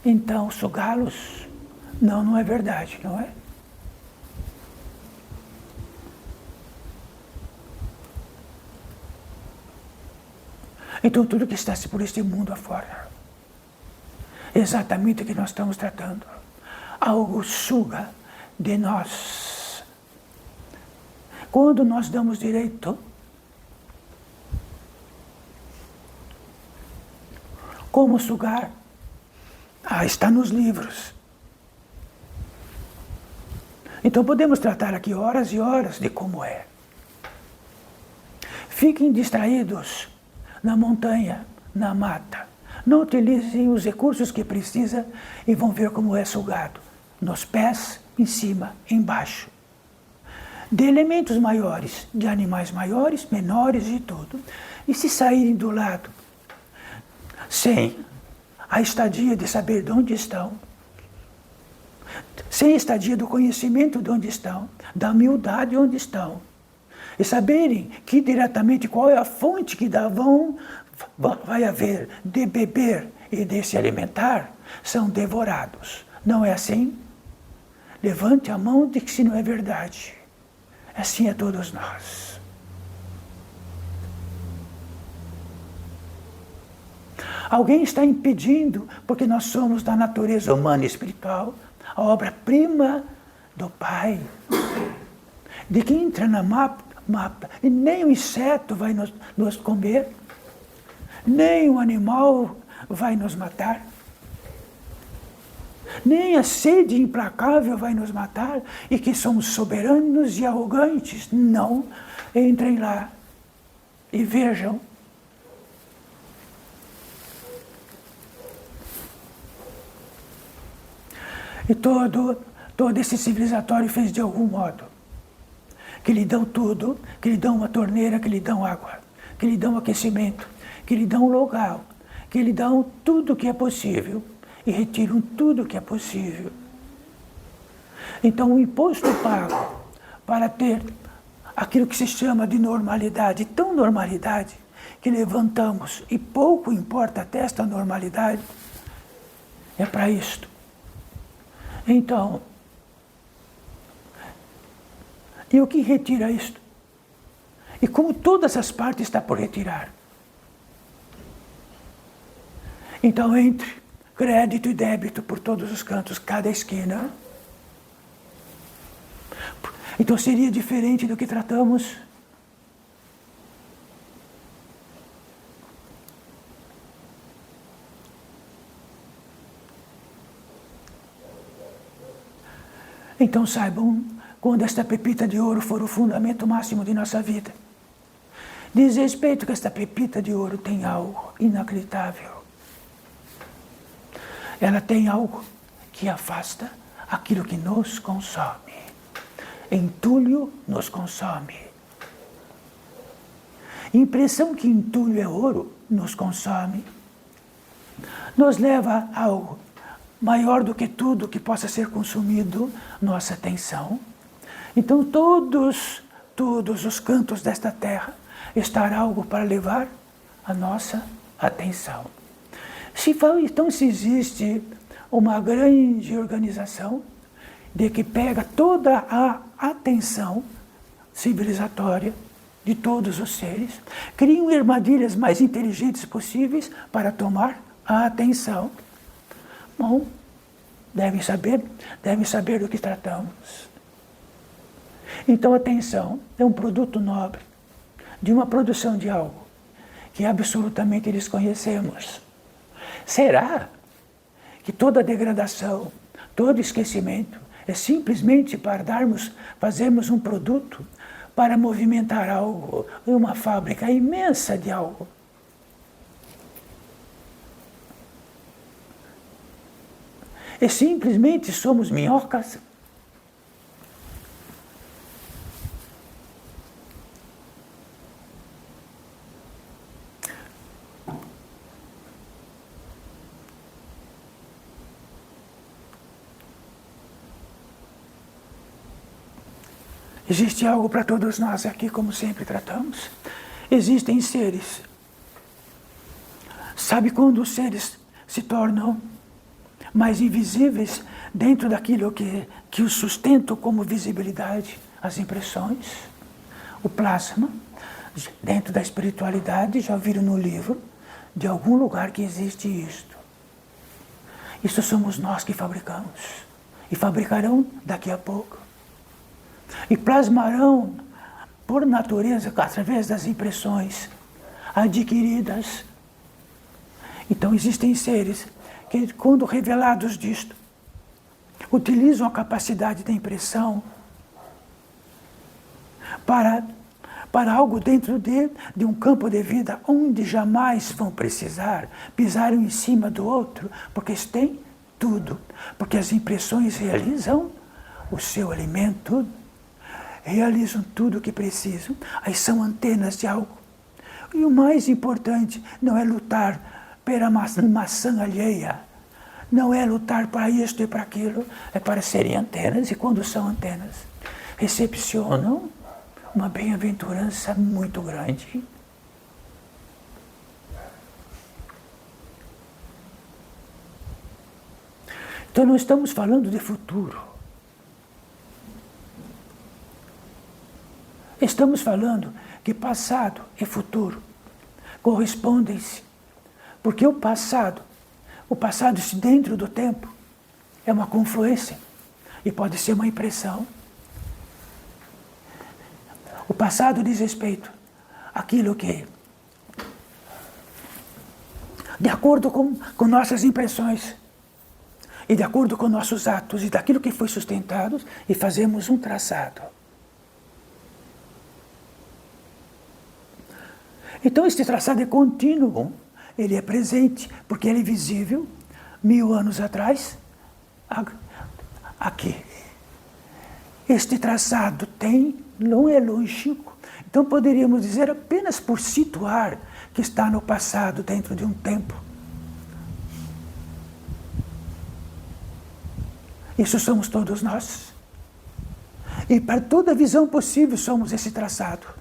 então sugá-los. Não, não é verdade, não é? Então tudo que está por este mundo afora, exatamente o que nós estamos tratando, algo suga de nós. Quando nós damos direito, como sugar? Está nos livros. Então podemos tratar aqui horas e horas de como é. Fiquem distraídos na montanha, na mata. Não utilizem os recursos que precisa e vão ver como é sugado. Nos pés, em cima, embaixo. De elementos maiores, de animais maiores, menores e tudo. E se saírem do lado, sem a estadia de saber de onde estão, sem a estadia do conhecimento de onde estão, da humildade onde estão, e saberem que diretamente qual é a fonte que vai haver de beber e de se alimentar, são devorados. Não é assim? Levante a mão de que se não é verdade. Assim é todos nós. Alguém está impedindo, porque nós somos da natureza humana e espiritual, a obra-prima do Pai, de que entra na mapa, e nem o inseto vai nos comer, nem o animal vai nos matar, nem a sede implacável vai nos matar, e que somos soberanos e arrogantes. Não, entrem lá e vejam. E todo esse civilizatório fez de algum modo. Que lhe dão tudo, que lhe dão uma torneira, que lhe dão água, que lhe dão aquecimento, que lhe dão local, que lhe dão tudo o que é possível e retiram tudo o que é possível. Então o imposto pago para ter aquilo que se chama de normalidade, tão normalidade, que levantamos e pouco importa até esta normalidade, é para isto. Então, e o que retira isto? E como todas as partes está por retirar? Então, entre crédito e débito por todos os cantos, cada esquina. Então seria diferente do que tratamos. Então saibam, quando esta pepita de ouro for o fundamento máximo de nossa vida, diz respeito que esta pepita de ouro tem algo inacreditável. Ela tem algo que afasta aquilo que nos consome. Entulho nos consome. Impressão que entulho é ouro nos consome. Nos leva a algo maior do que tudo que possa ser consumido, nossa atenção. Então todos os cantos desta terra estará algo para levar a nossa atenção. Então se existe uma grande organização de que pega toda a atenção civilizatória de todos os seres, criam armadilhas mais inteligentes possíveis para tomar a atenção. Bom, devem saber do que tratamos. Então, a atenção é um produto nobre de uma produção de algo que absolutamente desconhecemos. Será que toda degradação, todo esquecimento é simplesmente para fazermos um produto para movimentar algo, uma fábrica imensa de algo? E simplesmente somos minhocas? Existe algo para todos nós aqui, como sempre tratamos. Existem seres. Sabe quando os seres se tornam mais invisíveis dentro daquilo que os sustenta como visibilidade? As impressões, o plasma, dentro da espiritualidade, já ouviram no livro, de algum lugar que existe isto. Isso somos nós que fabricamos. E fabricarão daqui a pouco. E plasmarão, por natureza, através das impressões adquiridas. Então existem seres que, quando revelados disto, utilizam a capacidade da impressão para algo dentro de um campo de vida onde jamais vão precisar pisar um em cima do outro, porque eles têm tudo. Porque as impressões realizam o seu alimento, realizam tudo o que precisam, aí são antenas de algo. E o mais importante não é lutar pela maçã alheia, não é lutar para isto e para aquilo, é para serem antenas, e quando são antenas, recepcionam uma bem-aventurança muito grande. Então não estamos falando de futuro. Estamos falando que passado e futuro correspondem-se, porque o passado dentro do tempo é uma confluência e pode ser uma impressão. O passado diz respeito àquilo que, de acordo com nossas impressões e de acordo com nossos atos e daquilo que foi sustentado, e fazemos um traçado. Então, este traçado é contínuo, ele é presente, porque ele é visível 1000 anos atrás, aqui. Este traçado não é lógico, então poderíamos dizer apenas por situar que está no passado, dentro de um tempo. Isso somos todos nós. E para toda visão possível somos esse traçado.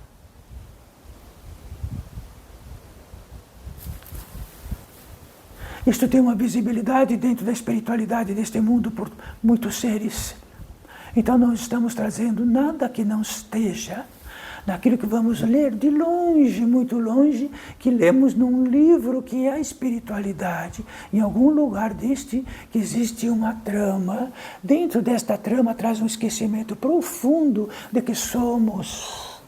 Isto tem uma visibilidade dentro da espiritualidade deste mundo por muitos seres. Então não estamos trazendo nada que não esteja naquilo que vamos ler de longe, muito longe, que lemos num livro que é a espiritualidade. Em algum lugar deste que existe uma trama. Dentro desta trama traz um esquecimento profundo de que somos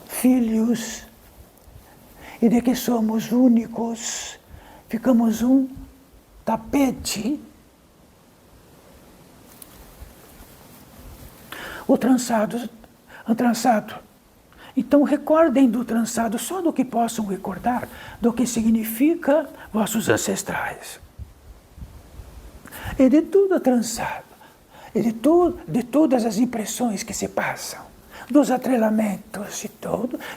filhos e de que somos únicos. Ficamos um tapete. O trançado. Então recordem do trançado só do que possam recordar, do que significa vossos ancestrais. E de tudo trançado, e de todas as impressões que se passam, dos atrelamentos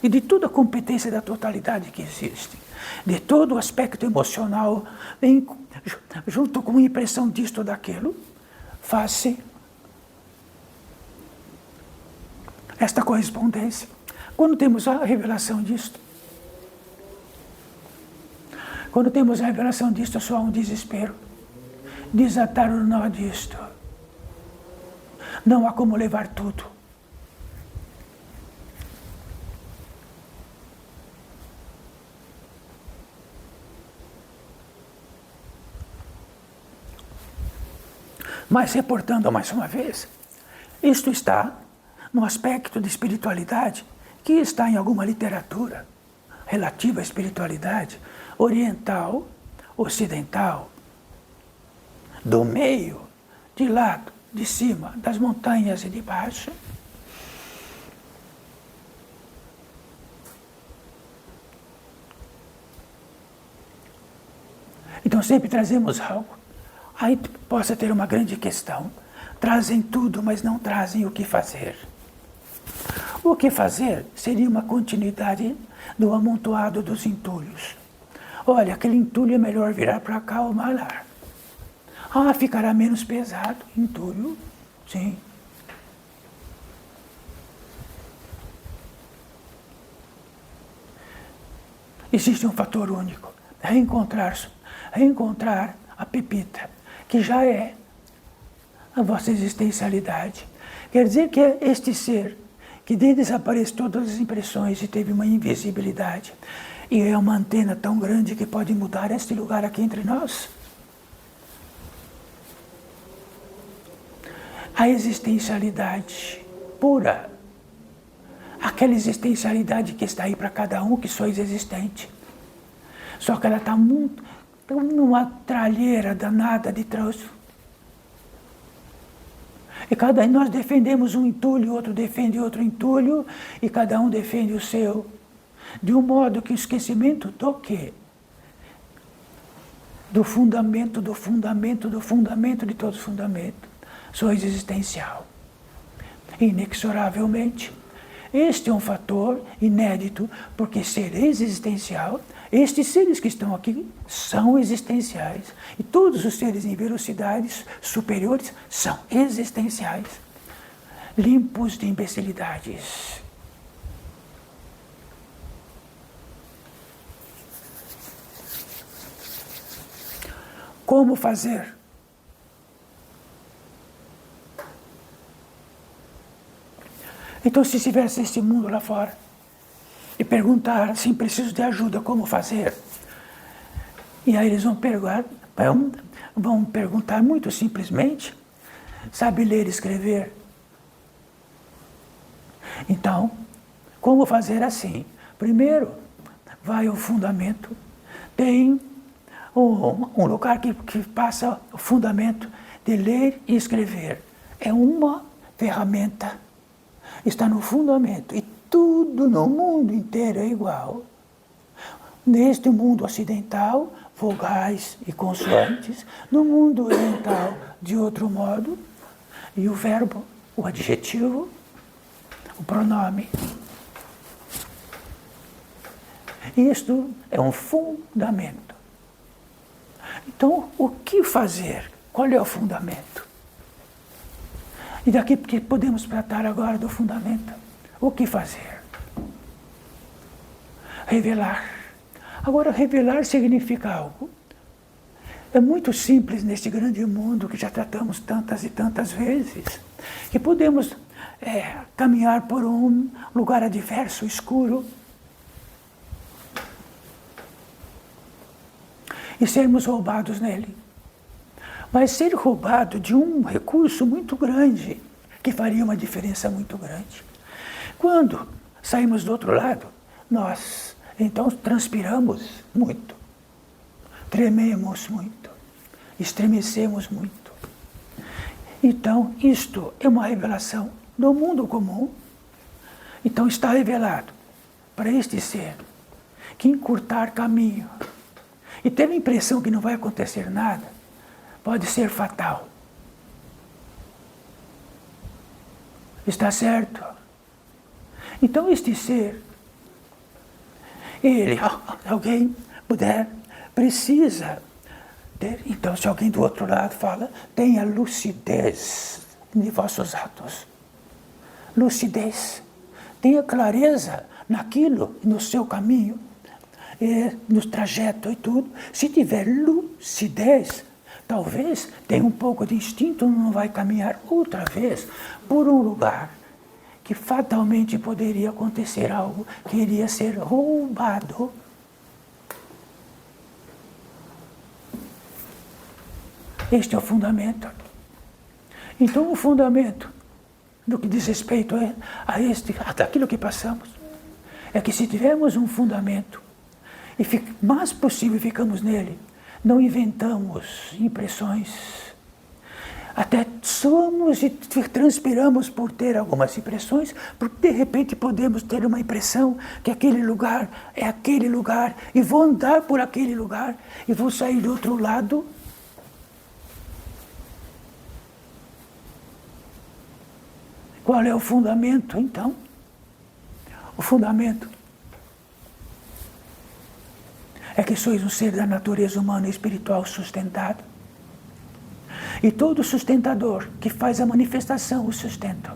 e de toda a competência da totalidade que existe, de todo o aspecto emocional, junto com a impressão disto ou daquilo, faz-se esta correspondência. Quando temos a revelação disto, só há um desespero. Desatar o nó disto. Não há como levar tudo. Mas reportando mais uma vez, isto está no aspecto de espiritualidade que está em alguma literatura relativa à espiritualidade oriental, ocidental, do meio, de lado, de cima, das montanhas e de baixo. Então sempre trazemos algo. Aí possa ter uma grande questão. Trazem tudo, mas não trazem o que fazer. O que fazer seria uma continuidade do amontoado dos entulhos. Olha, aquele entulho é melhor virar para cá ou malar. Ah, ficará menos pesado. Entulho, sim. Existe um fator único. Reencontrar a pepita, que já é a vossa existencialidade. Quer dizer que é este ser que desaparece todas as impressões e teve uma invisibilidade. E é uma antena tão grande que pode mudar este lugar aqui entre nós. A existencialidade pura. Aquela existencialidade que está aí para cada um, que sois existente. Só que ela está muito numa tralheira danada de troço. E cada um nós defendemos um entulho, outro defende outro entulho, e cada um defende o seu. De um modo que o esquecimento do quê? Do fundamento, do fundamento, do fundamento de todo fundamento. Sois existencial. Inexoravelmente. Este é um fator inédito, porque ser existencial, estes seres que estão aqui são existenciais. E todos os seres em velocidades superiores são existenciais. Limpos de imbecilidades. Como fazer? Então, se estivesse esse mundo lá fora e perguntar assim, preciso de ajuda, como fazer? E aí eles vão perguntar muito simplesmente, sabe ler e escrever? Então, como fazer assim? Primeiro, vai ao fundamento, tem um lugar que passa o fundamento de ler e escrever. É uma ferramenta. Está no fundamento. E tudo no mundo inteiro é igual. Neste mundo ocidental, vogais e consoantes. No mundo oriental, de outro modo. E o verbo, o adjetivo, o pronome. Isto é um fundamento. Então, o que fazer? Qual é o fundamento? E daqui porque podemos tratar agora do fundamento. O que fazer? Revelar. Agora, revelar significa algo. É muito simples neste grande mundo que já tratamos tantas e tantas vezes, que podemos caminhar por um lugar adverso, escuro, e sermos roubados nele. Mas ser roubado de um recurso muito grande, que faria uma diferença muito grande. Quando saímos do outro lado, nós então transpiramos muito, trememos muito, estremecemos muito. Então, isto é uma revelação do mundo comum. Então está revelado para este ser que encurtar caminho e ter a impressão que não vai acontecer nada, pode ser fatal. Está certo? Então este ser, ele, alguém puder, precisa ter. Então se alguém do outro lado fala, tenha lucidez de vossos atos. Lucidez. Tenha clareza naquilo, no seu caminho, no trajeto e tudo. Se tiver lucidez, talvez tenha um pouco de instinto, não vai caminhar outra vez por um lugar que fatalmente poderia acontecer algo que iria ser roubado. Este é o fundamento. Então o fundamento do que diz respeito àquilo que passamos, é que se tivermos um fundamento, e mais possível ficamos nele, não inventamos impressões, até somos e transpiramos por ter algumas impressões, porque de repente podemos ter uma impressão que aquele lugar é aquele lugar, e vou andar por aquele lugar, e vou sair do outro lado. Qual é o fundamento, então? O fundamento é que sois um ser da natureza humana e espiritual sustentado. E todo sustentador que faz a manifestação o sustenta.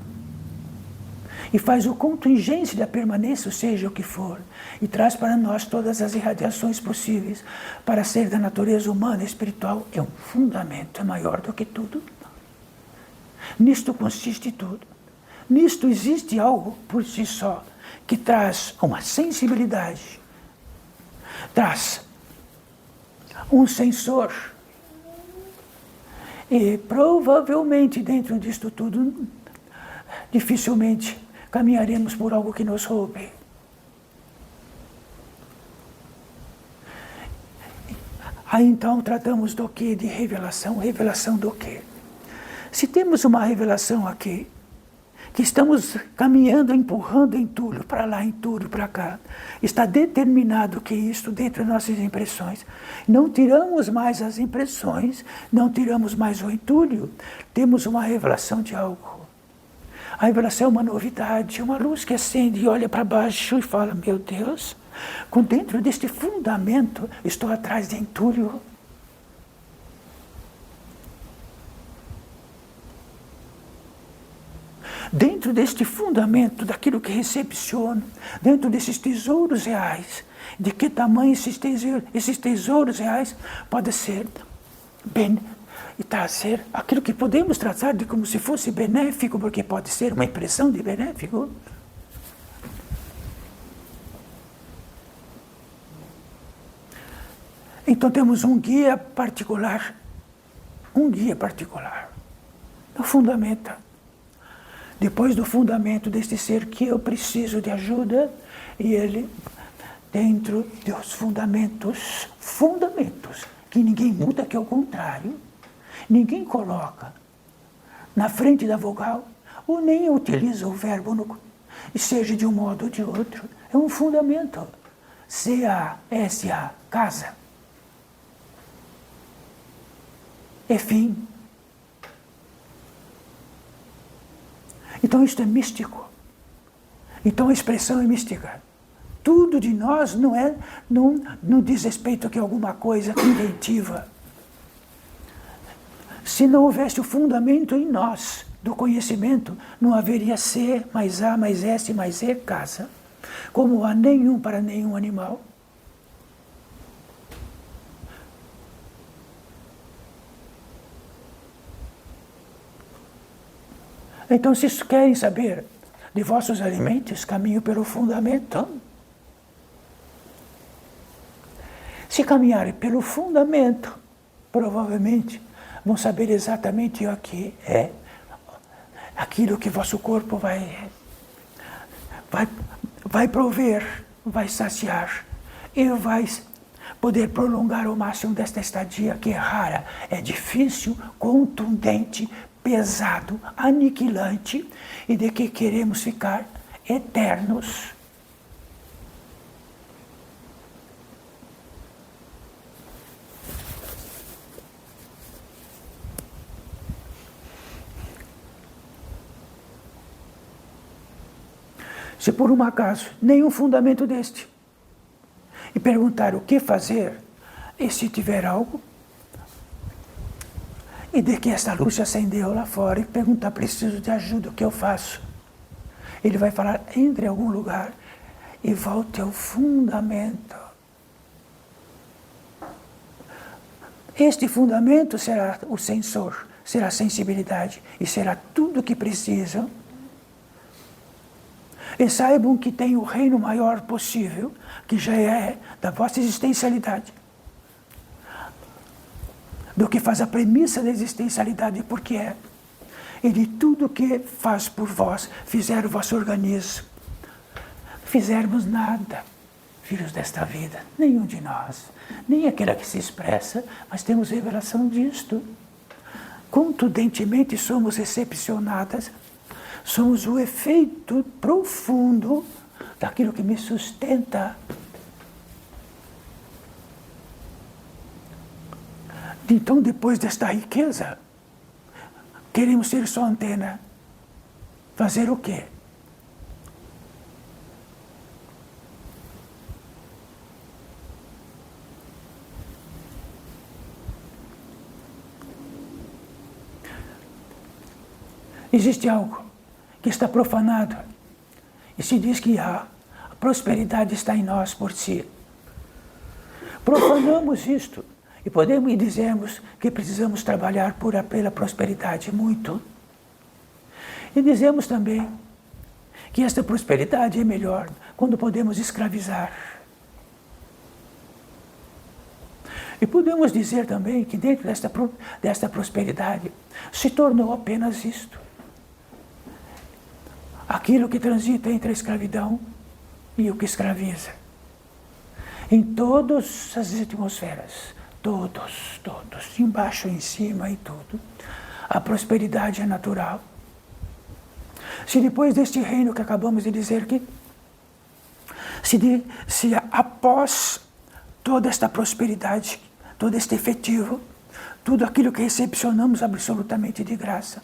E faz o contingente da permanência, seja o que for, e traz para nós todas as irradiações possíveis para ser da natureza humana e espiritual, é um fundamento, é maior do que tudo. Nisto consiste tudo. Nisto existe algo por si só, que traz uma sensibilidade, traz um sensor, e provavelmente dentro disto tudo, dificilmente caminharemos por algo que nos roube. Aí então tratamos do que? De revelação. Revelação do quê? Se temos uma revelação aqui, que estamos caminhando, empurrando entulho para lá, entulho para cá. Está determinado que isto, dentro das nossas impressões, não tiramos mais as impressões, não tiramos mais o entulho, temos uma revelação de algo. A revelação é uma novidade, uma luz que acende e olha para baixo e fala, meu Deus, dentro deste fundamento estou atrás de entulho. Dentro deste fundamento, daquilo que recepciono, dentro desses tesouros reais, de que tamanho esses tesouros reais podem ser e trazer aquilo que podemos tratar de como se fosse benéfico, porque pode ser uma impressão de benéfico. Então temos um guia particular, o fundamento. Depois do fundamento deste ser que eu preciso de ajuda, e ele, dentro dos fundamentos, que ninguém muda, que é o contrário, ninguém coloca na frente da vogal, ou nem utiliza o verbo, e seja de um modo ou de outro, é um fundamento. C-A-S-A, casa. É fim. Então isto é místico. Então a expressão é mística. Tudo de nós não diz respeito a alguma coisa inventiva. Se não houvesse o fundamento em nós do conhecimento, não haveria C mais A mais S mais E, casa. Como há nenhum para nenhum animal. Então, se querem saber de vossos alimentos, caminho pelo fundamento. Se caminharem pelo fundamento, provavelmente vão saber exatamente o que é aquilo que vosso corpo vai prover, vai saciar e vai poder prolongar ao máximo desta estadia, que é rara, é difícil, contundente, pesado, aniquilante, e de que queremos ficar eternos. Se por um acaso nenhum fundamento deste, e perguntar o que fazer, e se tiver algo, e de que essa luz se acendeu lá fora, e perguntar, preciso de ajuda, o que eu faço? Ele vai falar, entre em algum lugar e volte ao fundamento. Este fundamento será o sensor, será a sensibilidade, e será tudo o que precisam. E saibam que tem o reino maior possível, que já é da vossa existencialidade, do que faz a premissa da existencialidade, porque é. e de tudo que faz por vós, fizer o vosso organismo. Fizermos nada, filhos desta vida, nenhum de nós, nem aquela que se expressa, mas temos revelação disto. Contundentemente somos recepcionadas, somos o efeito profundo daquilo que me sustenta. Então, depois desta riqueza, queremos ser só antena. Fazer o quê? Existe algo que está profanado e se diz que a prosperidade está em nós por si. Profanamos isto e podemos dizermos que precisamos trabalhar pela prosperidade muito. E dizemos também que esta prosperidade é melhor quando podemos escravizar. E podemos dizer também que dentro desta prosperidade se tornou apenas isto. Aquilo que transita entre a escravidão e o que escraviza. Em todas as atmosferas, todos, embaixo, em cima e tudo, a prosperidade é natural. Se depois deste reino que acabamos de dizer que, se após toda esta prosperidade, todo este efetivo, tudo aquilo que recepcionamos absolutamente de graça,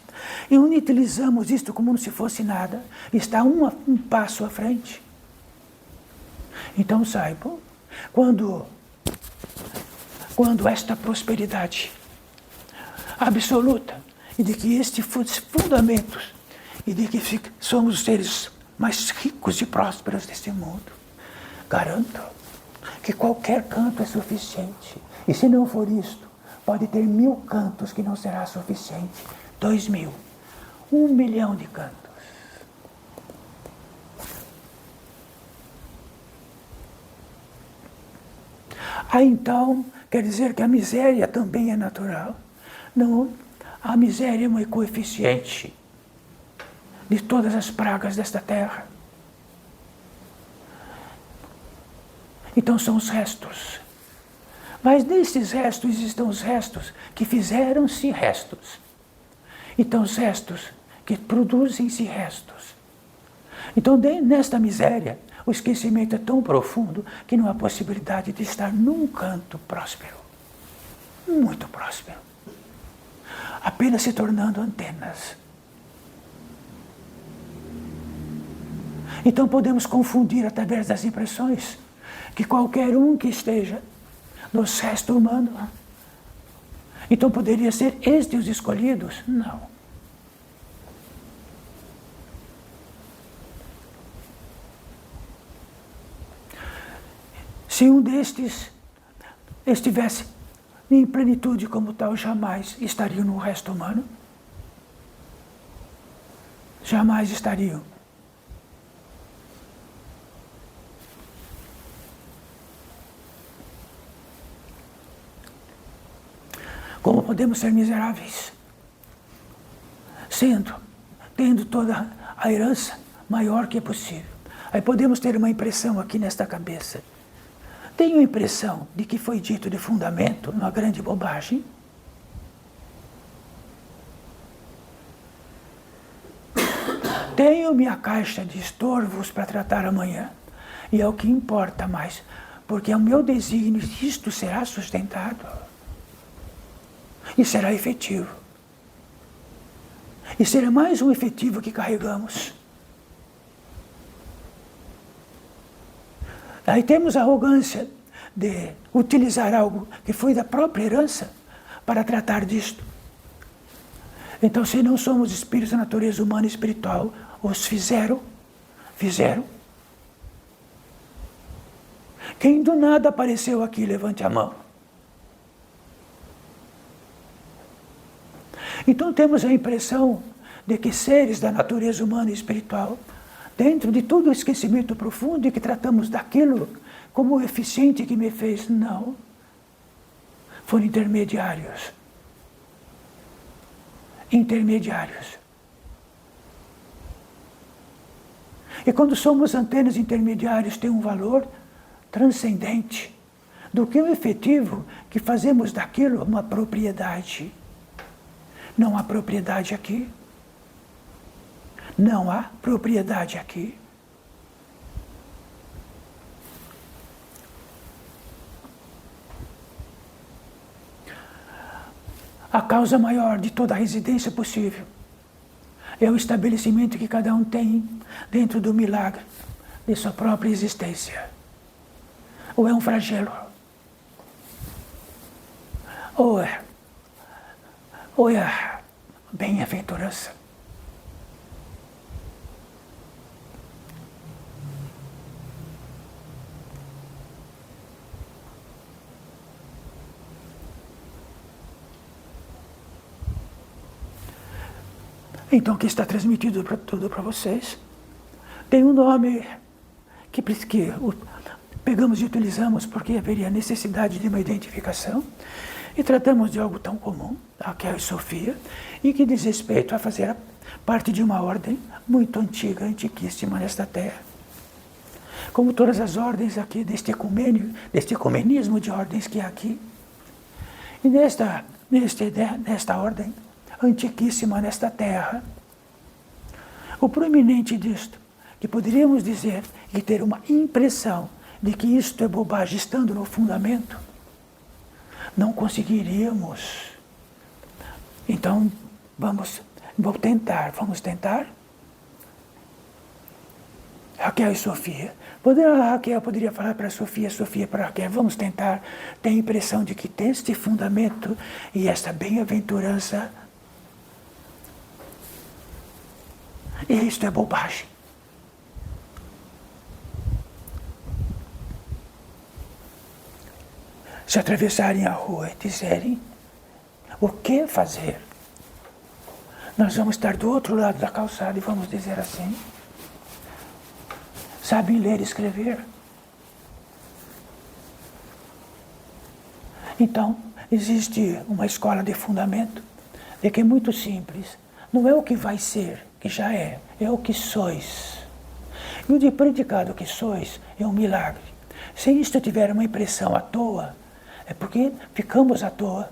e utilizamos isto como se fosse nada, está um passo à frente. Então saibam, quando esta prosperidade absoluta, e de que estes fundamentos, e de que somos os seres mais ricos e prósperos deste mundo, garanto que qualquer canto é suficiente. E se não for isto, pode ter 1000 cantos que não será suficiente. 2000, 1 milhão de cantos. Então, quer dizer que a miséria também é natural. Não, a miséria é um coeficiente de todas as pragas desta terra. Então são os restos. Mas nesses restos estão os restos que fizeram-se restos. Então os restos que produzem-se restos. Então nesta miséria, o esquecimento é tão profundo que não há possibilidade de estar num canto próspero. Muito próspero. Apenas se tornando antenas. Então podemos confundir através das impressões que qualquer um que esteja no resto humano, então poderia ser estes os escolhidos? Não. Se um destes estivesse em plenitude como tal, jamais estariam no resto humano. Jamais estariam. Como podemos ser miseráveis? Tendo toda a herança maior que é possível. Aí podemos ter uma impressão aqui nesta cabeça. Tenho a impressão de que foi dito de fundamento uma grande bobagem. Tenho minha caixa de estorvos para tratar amanhã. E é o que importa mais, porque é o meu desígnio, isto será sustentado. E será efetivo. E será mais um efetivo que carregamos. Aí temos a arrogância de utilizar algo que foi da própria herança para tratar disto. Então, se não somos espíritos da natureza humana e espiritual, os fizeram. Quem do nada apareceu aqui, levante a mão. Então temos a impressão de que seres da natureza humana e espiritual, dentro de todo o esquecimento profundo e que tratamos daquilo como o eficiente que me fez, não. Foram intermediários. E quando somos antenas intermediárias, tem um valor transcendente do que o efetivo que fazemos daquilo uma propriedade. Não há propriedade aqui. Não há propriedade aqui. A causa maior de toda a residência possível é o estabelecimento que cada um tem dentro do milagre de sua própria existência. Ou é um flagelo, ou é a bem-aventurança. Então, o que está transmitido tudo para vocês tem um nome que pegamos e utilizamos porque haveria necessidade de uma identificação e tratamos de algo tão comum, que é a Sofia, e que diz respeito a fazer parte de uma ordem muito antiga, antiquíssima nesta terra. Como todas as ordens aqui deste ecumenismo de ordens que há aqui. E nesta ordem antiquíssima nesta terra, o proeminente disto, que poderíamos dizer e ter uma impressão de que isto é bobagem estando no fundamento, não conseguiríamos. Então, vamos tentar. Raquel e Sofia. Raquel poderia falar para Sofia para Raquel, vamos tentar ter a impressão de que tem este fundamento e esta bem-aventurança. E isto é bobagem. Se atravessarem a rua e disserem o que fazer, nós vamos estar do outro lado da calçada e vamos dizer assim: sabem ler e escrever? Então, existe uma escola de fundamento de que é muito simples. Não é o que vai ser, que já é o que sois. E o de predicado que sois é um milagre. Se isto tiver uma impressão à toa, é porque ficamos à toa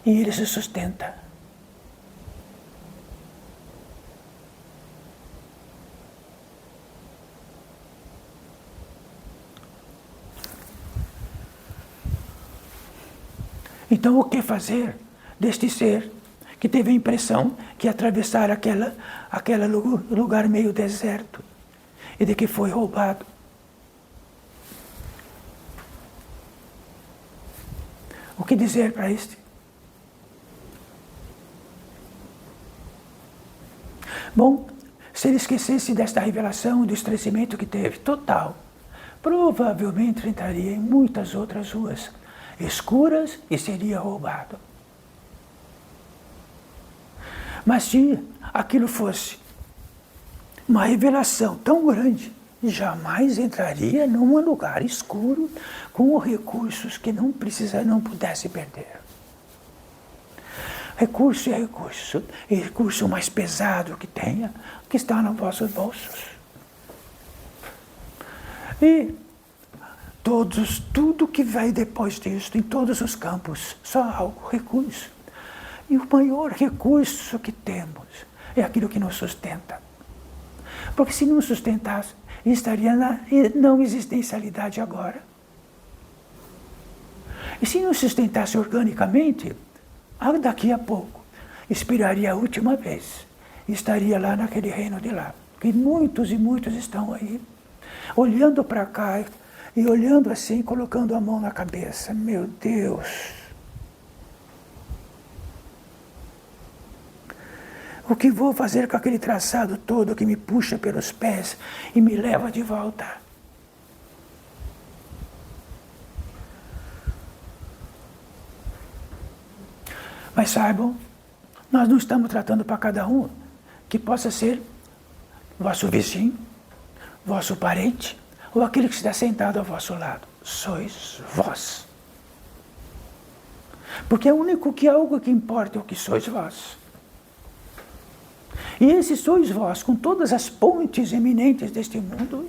e ele se sustenta. Então, o que fazer deste ser que teve a impressão que atravessar aquele lugar meio deserto e de que foi roubado? O que dizer para este? Bom, se ele esquecesse desta revelação, do estremecimento que teve, total, provavelmente entraria em muitas outras ruas escuras e seria roubado. Mas se aquilo fosse uma revelação tão grande, jamais entraria num lugar escuro com recursos que não pudesse perder. Recurso é recurso, e recurso mais pesado que tenha, que está nos vossos bolsos. E tudo que vai depois disso, em todos os campos, só algo, recurso. E o maior recurso que temos é aquilo que nos sustenta. Porque se não sustentasse, estaria na não existencialidade agora. E se não sustentasse organicamente, daqui a pouco, expiraria a última vez. Estaria lá naquele reino de lá. Que muitos e muitos estão aí, olhando para cá e olhando assim, colocando a mão na cabeça. Meu Deus! O que vou fazer com aquele traçado todo que me puxa pelos pés e me leva de volta? Mas saibam, nós não estamos tratando para cada um que possa ser vosso vizinho, vosso parente, ou aquele que está sentado ao vosso lado. Sois vós. Porque é único que algo que importa é o que sois vós. E esses sois vós, com todas as pontes eminentes deste mundo,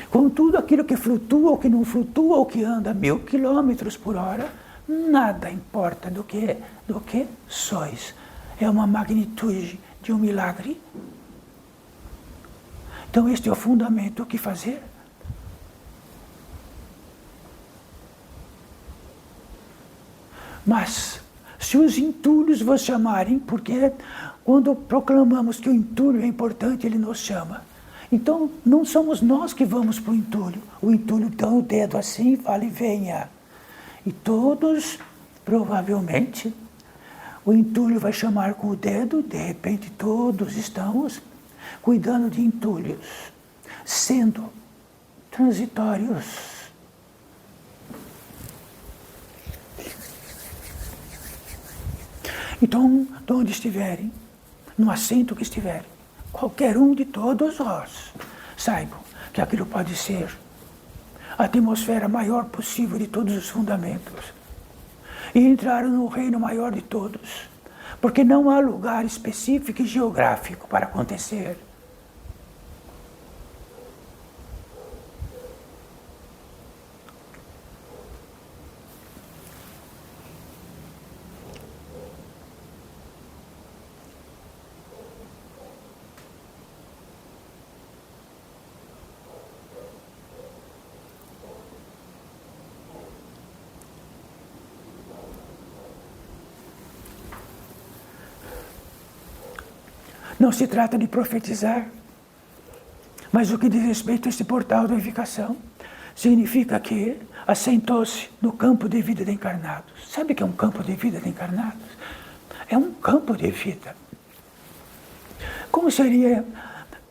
com tudo aquilo que flutua ou que não flutua ou que anda 1000 quilômetros por hora, nada importa do que sois. É uma magnitude de um milagre. Então este é o fundamento. O que fazer? Mas, se os entulhos vos chamarem, porque quando proclamamos que o entulho é importante, ele nos chama. Então, não somos nós que vamos para o entulho. O entulho dá o dedo assim e fala, e venha. E todos, provavelmente, o entulho vai chamar com o dedo, de repente todos estamos cuidando de entulhos, sendo transitórios. Então, de onde estiverem, no assento que estiverem, qualquer um de todos vós, saibam que aquilo pode ser a atmosfera maior possível de todos os fundamentos. E entraram no reino maior de todos, porque não há lugar específico e geográfico para acontecer. Não se trata de profetizar, mas o que diz respeito a este portal da unificação significa que assentou-se no campo de vida de encarnados. Sabe o que é um campo de vida de encarnados? É um campo de vida. Como seria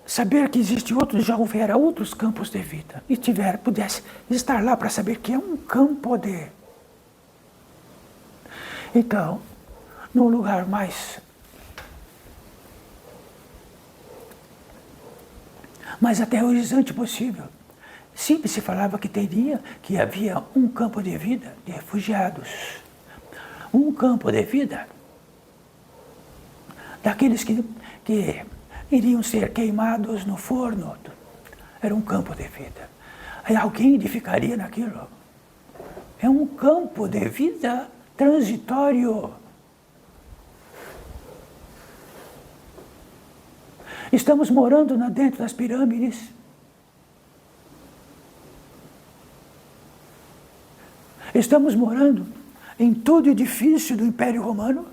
saber que existe outro, já houvera outros campos de vida, e pudesse estar lá para saber que é um campo de... Então, num lugar mais aterrorizante possível, sempre se falava que havia um campo de vida de refugiados, um campo de vida daqueles que iriam ser queimados no forno. Era um campo de vida. Aí alguém edificaria naquilo. É um campo de vida transitório. Estamos morando dentro das pirâmides. Estamos morando em todo edifício do Império Romano.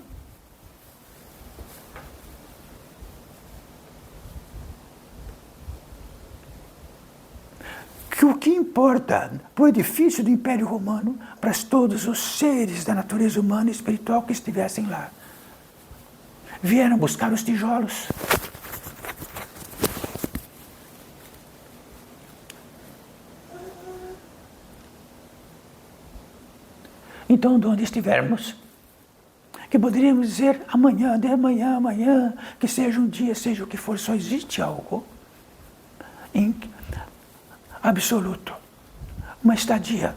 O que importa para o edifício do Império Romano, para todos os seres da natureza humana e espiritual que estivessem lá? Vieram buscar os tijolos. Então, de onde estivermos, que poderíamos dizer amanhã, de amanhã, amanhã, que seja um dia, seja o que for, só existe algo absoluto, uma estadia,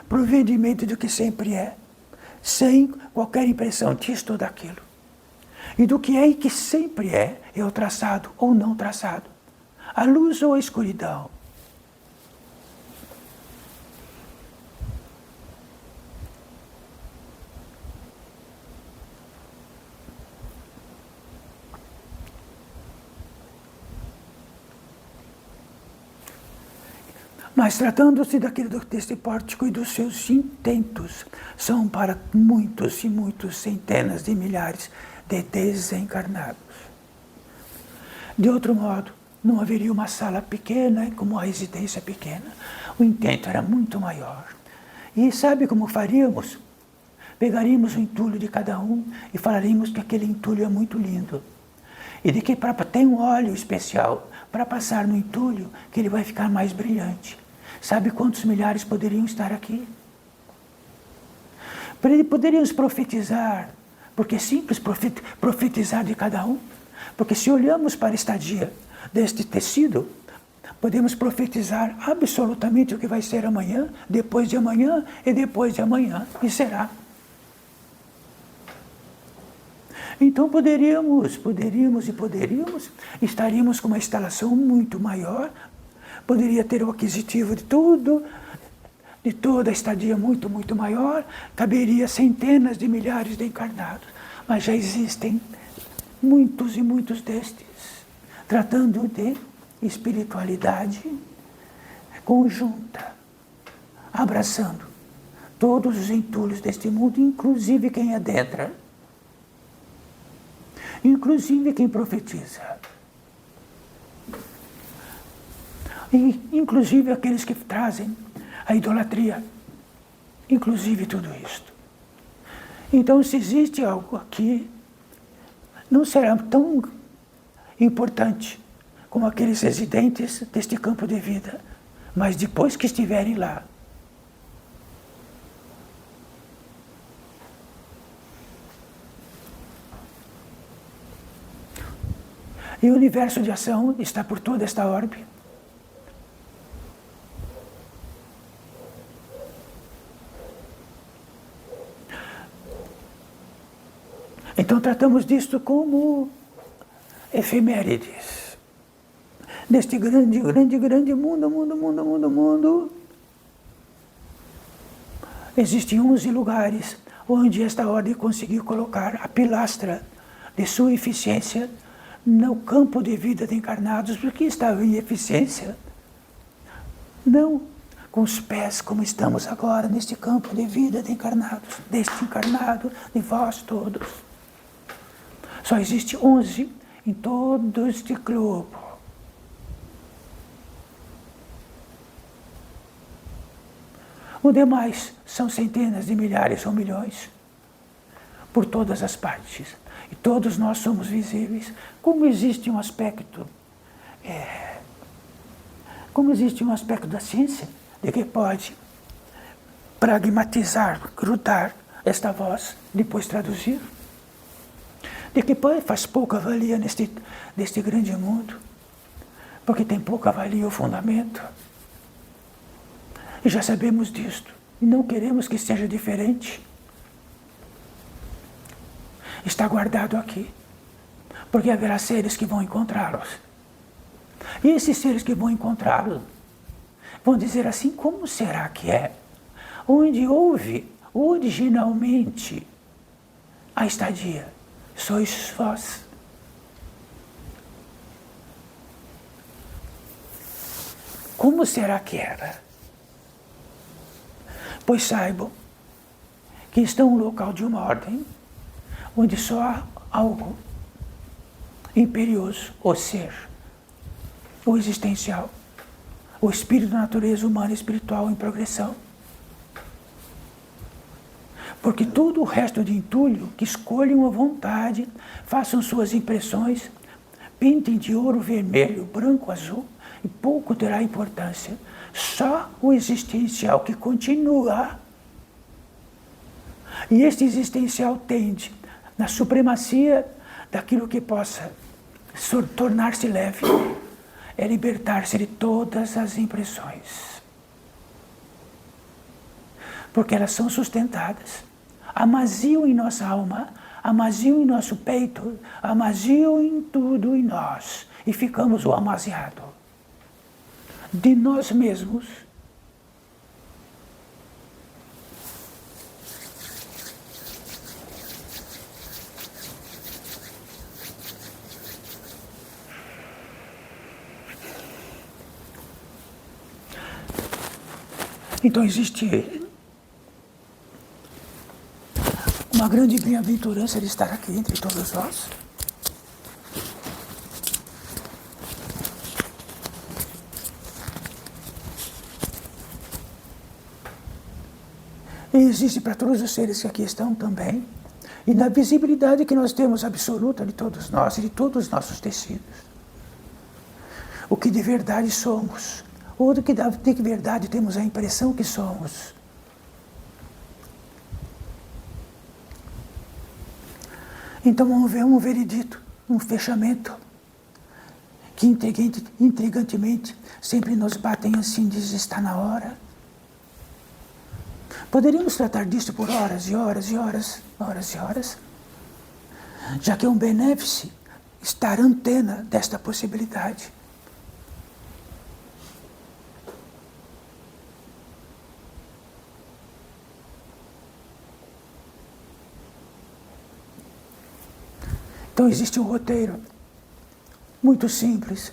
provenimento do que sempre é, sem qualquer impressão disto ou daquilo. E do que é e que sempre é o traçado ou não traçado, a luz ou a escuridão. Mas tratando-se desse pórtico e dos seus intentos, são para muitos e muitos centenas de milhares de desencarnados. De outro modo, não haveria uma sala pequena como uma residência pequena. O intento era muito maior. E sabe como faríamos? Pegaríamos o entulho de cada um e falaríamos que aquele entulho é muito lindo. E de que tem um óleo especial para passar no entulho que ele vai ficar mais brilhante. Sabe quantos milhares poderiam estar aqui? Poderíamos profetizar, porque é simples profetizar de cada um. Porque se olhamos para a estadia deste tecido, podemos profetizar absolutamente o que vai ser amanhã, depois de amanhã e depois de amanhã, e será. Então poderíamos, estaríamos com uma instalação muito maior, poderia ter o aquisitivo de tudo, de toda a estadia muito, muito maior, caberia centenas de milhares de encarnados. Mas já existem muitos e muitos destes, tratando de espiritualidade conjunta, abraçando todos os entulhos deste mundo, inclusive quem adentra, inclusive quem profetiza, e inclusive aqueles que trazem a idolatria, inclusive tudo isto. Então, se existe algo aqui, não será tão importante como aqueles residentes deste campo de vida, mas depois que estiverem lá, e o universo de ação está por toda esta orbe. Então tratamos disto como efemérides. Neste grande mundo, existem 11 lugares onde esta ordem conseguiu colocar a pilastra de sua eficiência no campo de vida de encarnados, porque estava em eficiência, não com os pés como estamos agora neste campo de vida de encarnados, deste encarnado, de vós todos. Só existe 11 em todo este globo. O demais são centenas de milhares ou milhões, por todas as partes. E todos nós somos visíveis. Como existe um aspecto da ciência, de que pode pragmatizar, grudar esta voz, depois traduzir, de que faz pouca valia neste grande mundo, porque tem pouca valia o fundamento. E já sabemos disto, e não queremos que seja diferente. Está guardado aqui, porque haverá seres que vão encontrá-los. E esses seres que vão encontrá-los vão dizer assim: como será que é? Onde houve originalmente a estadia, sois vós. Como será que era? Pois saibam que estão no local de uma ordem onde só há algo imperioso, o ser, o existencial, o espírito da natureza humana e espiritual em progressão. Porque todo o resto de entulho, que escolham à vontade, façam suas impressões, pintem de ouro vermelho, branco, azul, e pouco terá importância. Só o existencial que continua. E este existencial tende, na supremacia daquilo que possa tornar-se leve, é libertar-se de todas as impressões. Porque elas são sustentadas. Amaziam em nossa alma, amaziam em nosso peito, amaziam em tudo em nós. E ficamos o amaziado de nós mesmos. Então existe uma grande bem-aventurança de estar aqui entre todos nós. E existe para todos os seres que aqui estão também. E na visibilidade que nós temos absoluta de todos nós e de todos os nossos tecidos. O que de verdade somos. Ou do que de verdade temos a impressão que somos. Então vamos ver um veredito, um fechamento, que intrigantemente sempre nos batem assim, diz, está na hora. Poderíamos tratar disso por horas e horas e horas, horas e horas. já que é um benéfice estar antena desta possibilidade. Então existe um roteiro muito simples,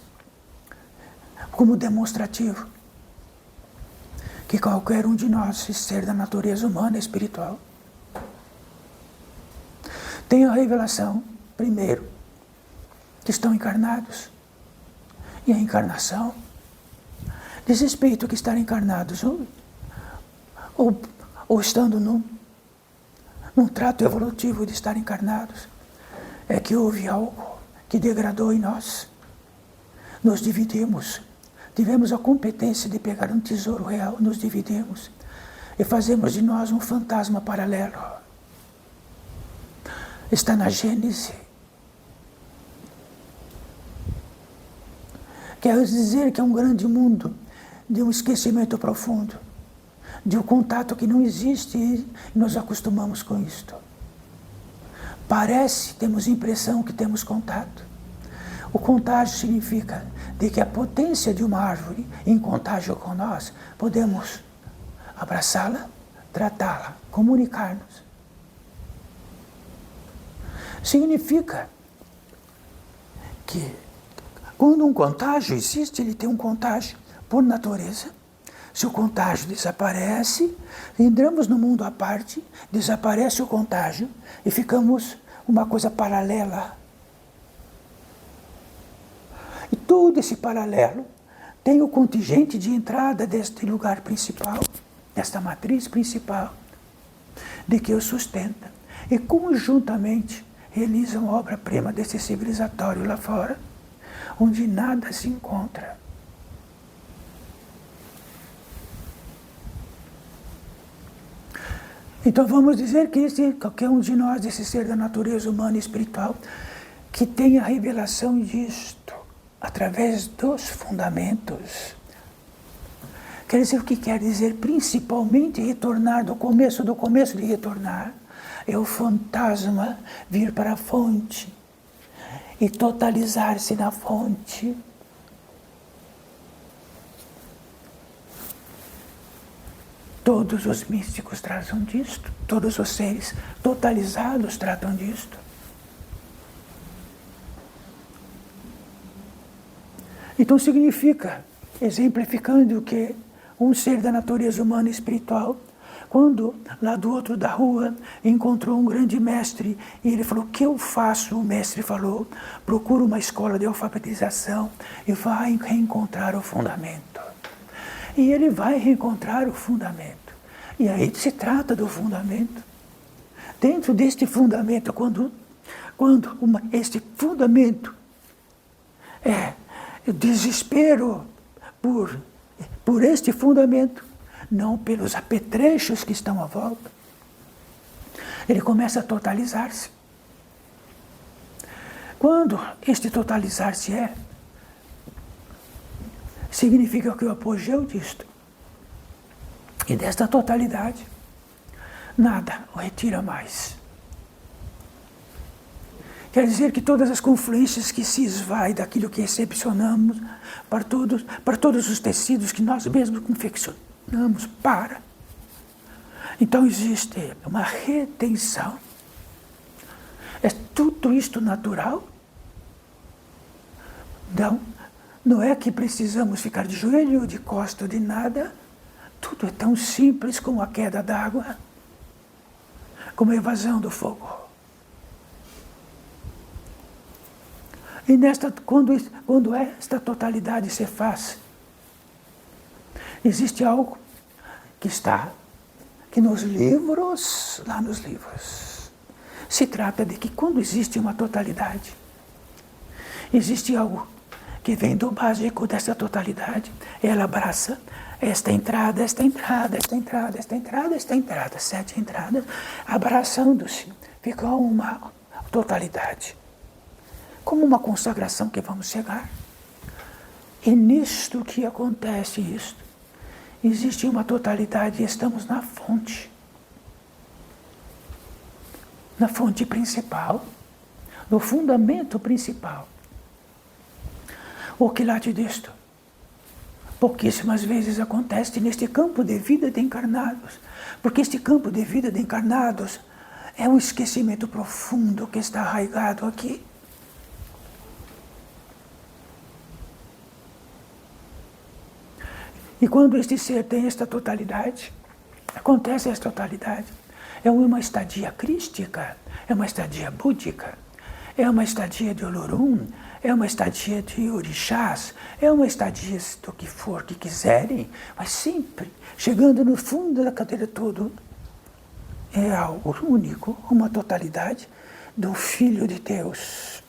como demonstrativo, que qualquer um de nós, ser da natureza humana e espiritual, tem a revelação, primeiro, que estão encarnados. E a encarnação diz respeito a que estar encarnados, ou estando num trato evolutivo de estar encarnados, é que houve algo que degradou em nós. Nos dividimos. Tivemos a competência de pegar um tesouro real, nos dividimos e fazemos de nós um fantasma paralelo. Está na Gênese. Quer dizer que é um grande mundo de um esquecimento profundo, de um contato que não existe e nos acostumamos com isto. Parece, temos a impressão que temos contato. O contágio significa de que a potência de uma árvore em contágio com nós, podemos abraçá-la, tratá-la, comunicar-nos. Significa que quando um contágio existe, ele tem um contágio por natureza. Se o contágio desaparece, entramos no mundo à parte, desaparece o contágio e ficamos uma coisa paralela. E todo esse paralelo tem o contingente de entrada deste lugar principal, desta matriz principal, de que o sustenta. E conjuntamente realizam obra-prima desse civilizatório lá fora, onde nada se encontra. Então vamos dizer que qualquer um de nós, esse ser da natureza humana e espiritual, que tem a revelação disto, através dos fundamentos. Quer dizer, o que quer dizer principalmente retornar do começo de retornar, é o fantasma vir para a fonte e totalizar-se na fonte. Todos os místicos tratam disto, todos os seres totalizados tratam disto. Então significa, exemplificando que um ser da natureza humana e espiritual, quando lá do outro da rua encontrou um grande mestre e ele falou: o que eu faço? O mestre falou: procura uma escola de alfabetização e vai reencontrar o fundamento. E ele vai reencontrar o fundamento. E aí se trata do fundamento. Dentro deste fundamento, quando este fundamento é desespero por este fundamento, não pelos apetrechos que estão à volta, ele começa a totalizar-se. Quando este totalizar-se significa que o apogeu disto e desta totalidade, nada o retira mais. Quer dizer que todas as confluências que se esvaem daquilo que recepcionamos para todos os tecidos que nós mesmos confeccionamos, para. Então existe uma retenção. É tudo isto natural? Não é que precisamos ficar de joelho, de costa, de nada. Tudo é tão simples como a queda d'água, como a evasão do fogo. E quando esta totalidade se faz, existe algo que nos livros, lá nos livros, se trata de que quando existe uma totalidade, existe algo que vem do básico dessa totalidade, ela abraça esta entrada, esta entrada, esta entrada, esta entrada, esta entrada, 7 entradas, abraçando-se, fica uma totalidade. Como uma consagração que vamos chegar. E nisto que acontece isto, existe uma totalidade e estamos na fonte. Na fonte principal, no fundamento principal. O que late disto? Pouquíssimas vezes acontece neste campo de vida de encarnados, porque este campo de vida de encarnados é um esquecimento profundo que está arraigado aqui. E quando este ser tem esta totalidade, acontece esta totalidade, é uma estadia crística, é uma estadia búdica, é uma estadia de Olorum, é uma estadia de orixás, é uma estadia do que for que quiserem, mas sempre chegando no fundo da cadeira todo, é algo único, uma totalidade do Filho de Deus.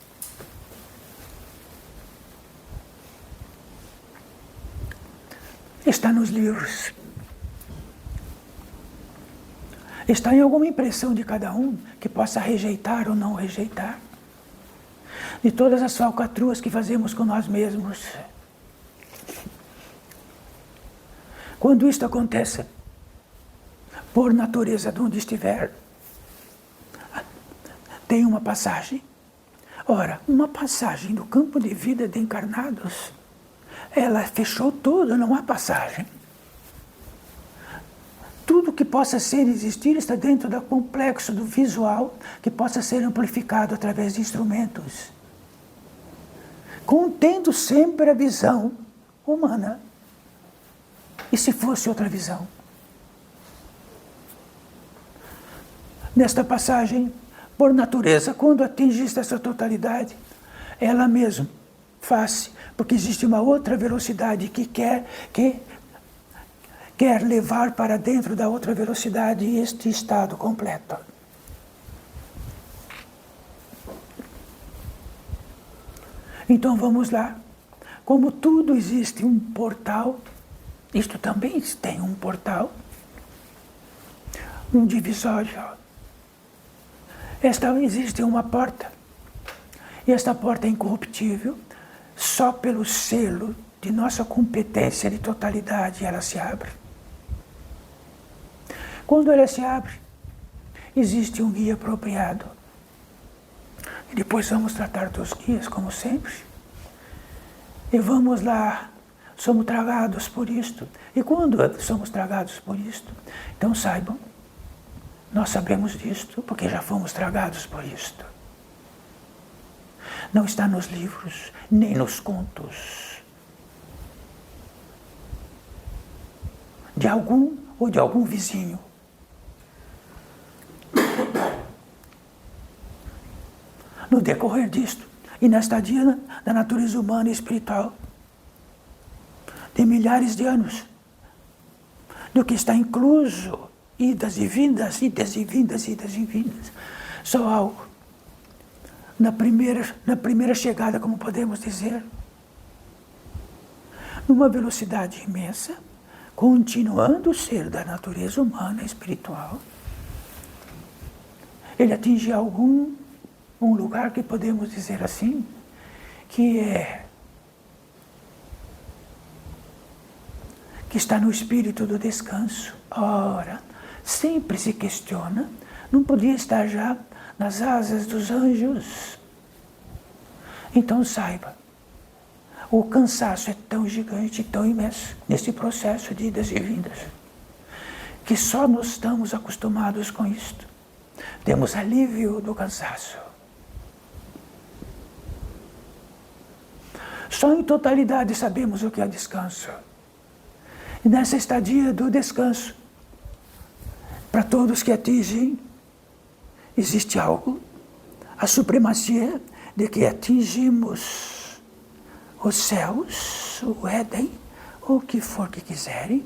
Está nos livros. Está em alguma impressão de cada um que possa rejeitar ou não rejeitar. De todas as falcatruas que fazemos com nós mesmos. Quando isto acontece, por natureza de onde estiver, tem uma passagem. Ora, uma passagem do campo de vida de encarnados, ela fechou tudo, não há passagem. Tudo que possa ser existir está dentro do complexo do visual, que possa ser amplificado através de instrumentos, contendo sempre a visão humana. E se fosse outra visão? Nesta passagem, por natureza, quando atinge essa totalidade, ela mesma faz, porque existe uma outra velocidade que quer levar para dentro da outra velocidade este estado completo. Então vamos lá. Como tudo existe um portal, isto também tem um portal, um divisório. Existe uma porta. E esta porta é incorruptível. Só pelo selo de nossa competência de totalidade ela se abre. Quando ela se abre, existe um guia apropriado. E depois vamos tratar dos guias, como sempre. E vamos lá, somos tragados por isto. E quando somos tragados por isto, então saibam, nós sabemos disto porque já fomos tragados por isto. Não está nos livros, nem nos contos de algum ou de algum vizinho. No decorrer disto, e na estadia da natureza humana e espiritual, de milhares de anos, do que está incluso, idas e vindas, idas e vindas, idas e vindas, só algo. Na primeira chegada, como podemos dizer, numa velocidade imensa, continuando o ser da natureza humana e espiritual, ele atinge um lugar que podemos dizer assim, que está no espírito do descanso. Ora, sempre se questiona, não podia estar já nas asas dos anjos. Então saiba, o cansaço é tão gigante, tão imenso, nesse processo de idas e vindas, que só nós estamos acostumados com isto. Temos alívio do cansaço. Só em totalidade sabemos o que é descanso. E nessa estadia do descanso, para todos que atingem, existe algo, a supremacia de que atingimos os céus, o Éden, ou o que for que quiserem,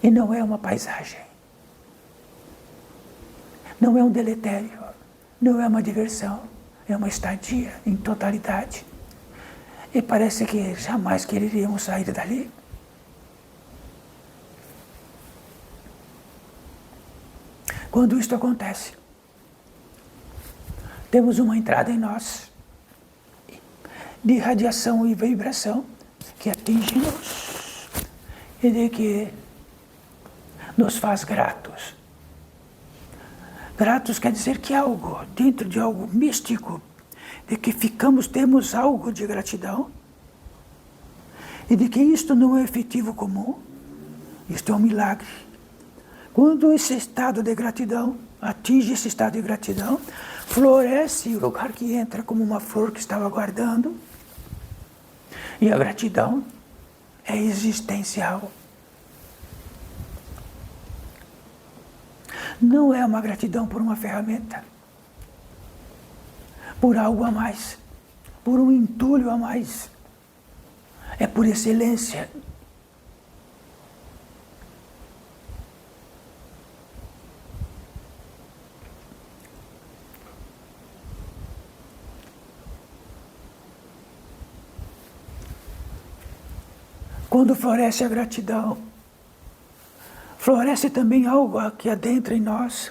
e não é uma paisagem, não é um deletério, não é uma diversão, é uma estadia em totalidade. E parece que jamais quereríamos sair dali. Quando isto acontece, temos uma entrada em nós de radiação e vibração que atinge-nos e de que nos faz gratos. Gratos quer dizer que algo, dentro de algo místico, de que temos algo de gratidão, e de que isto não é efetivo comum, isto é um milagre. Quando esse estado de gratidão atinge esse estado de gratidão, floresce o lugar que entra como uma flor que estava guardando, e a gratidão é existencial. Não é uma gratidão por uma ferramenta, por algo a mais, por um entulho a mais. É por excelência. Quando floresce a gratidão, floresce também algo que adentra em nós,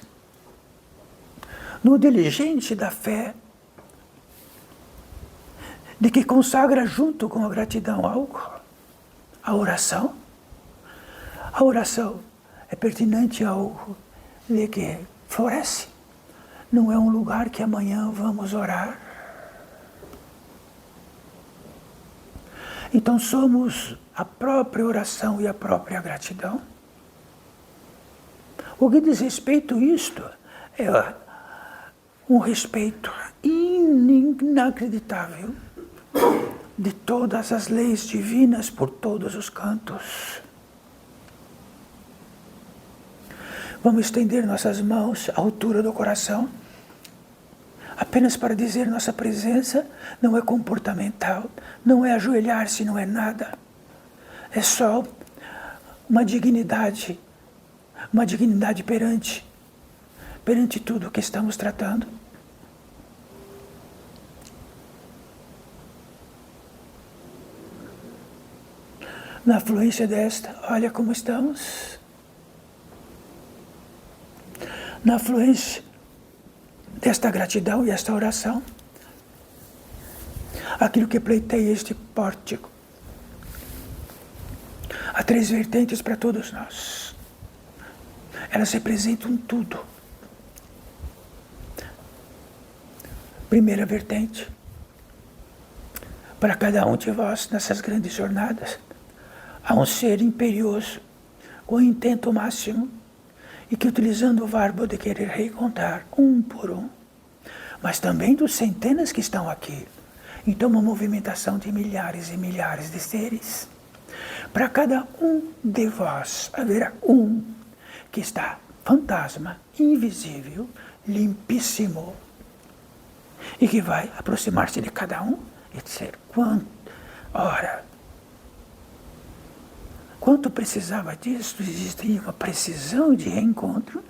no diligente da fé, de que consagra junto com a gratidão algo, a oração. A oração é pertinente a algo de que floresce. Não é um lugar que amanhã vamos orar. Então somos a própria oração e a própria gratidão. O que diz respeito a isto é um respeito inacreditável de todas as leis divinas por todos os cantos. Vamos estender nossas mãos à altura do coração, apenas para dizer nossa presença não é comportamental, não é ajoelhar-se, não é nada. É só uma dignidade perante tudo o que estamos tratando. Na fluência desta, olha como estamos. Na fluência desta gratidão e esta oração, aquilo que pleiteia este pórtico. Há três vertentes para todos nós. Elas representam tudo. Primeira vertente, para cada um de vós nessas grandes jornadas, há um ser imperioso, com intento máximo, e que utilizando o verbo de querer reencontrar um por um, mas também dos centenas que estão aqui. Então uma movimentação de milhares e milhares de seres. Para cada um de vós haverá um que está fantasma, invisível, limpíssimo, e que vai aproximar-se de cada um e dizer, quanto precisava disso, existia uma precisão de reencontro.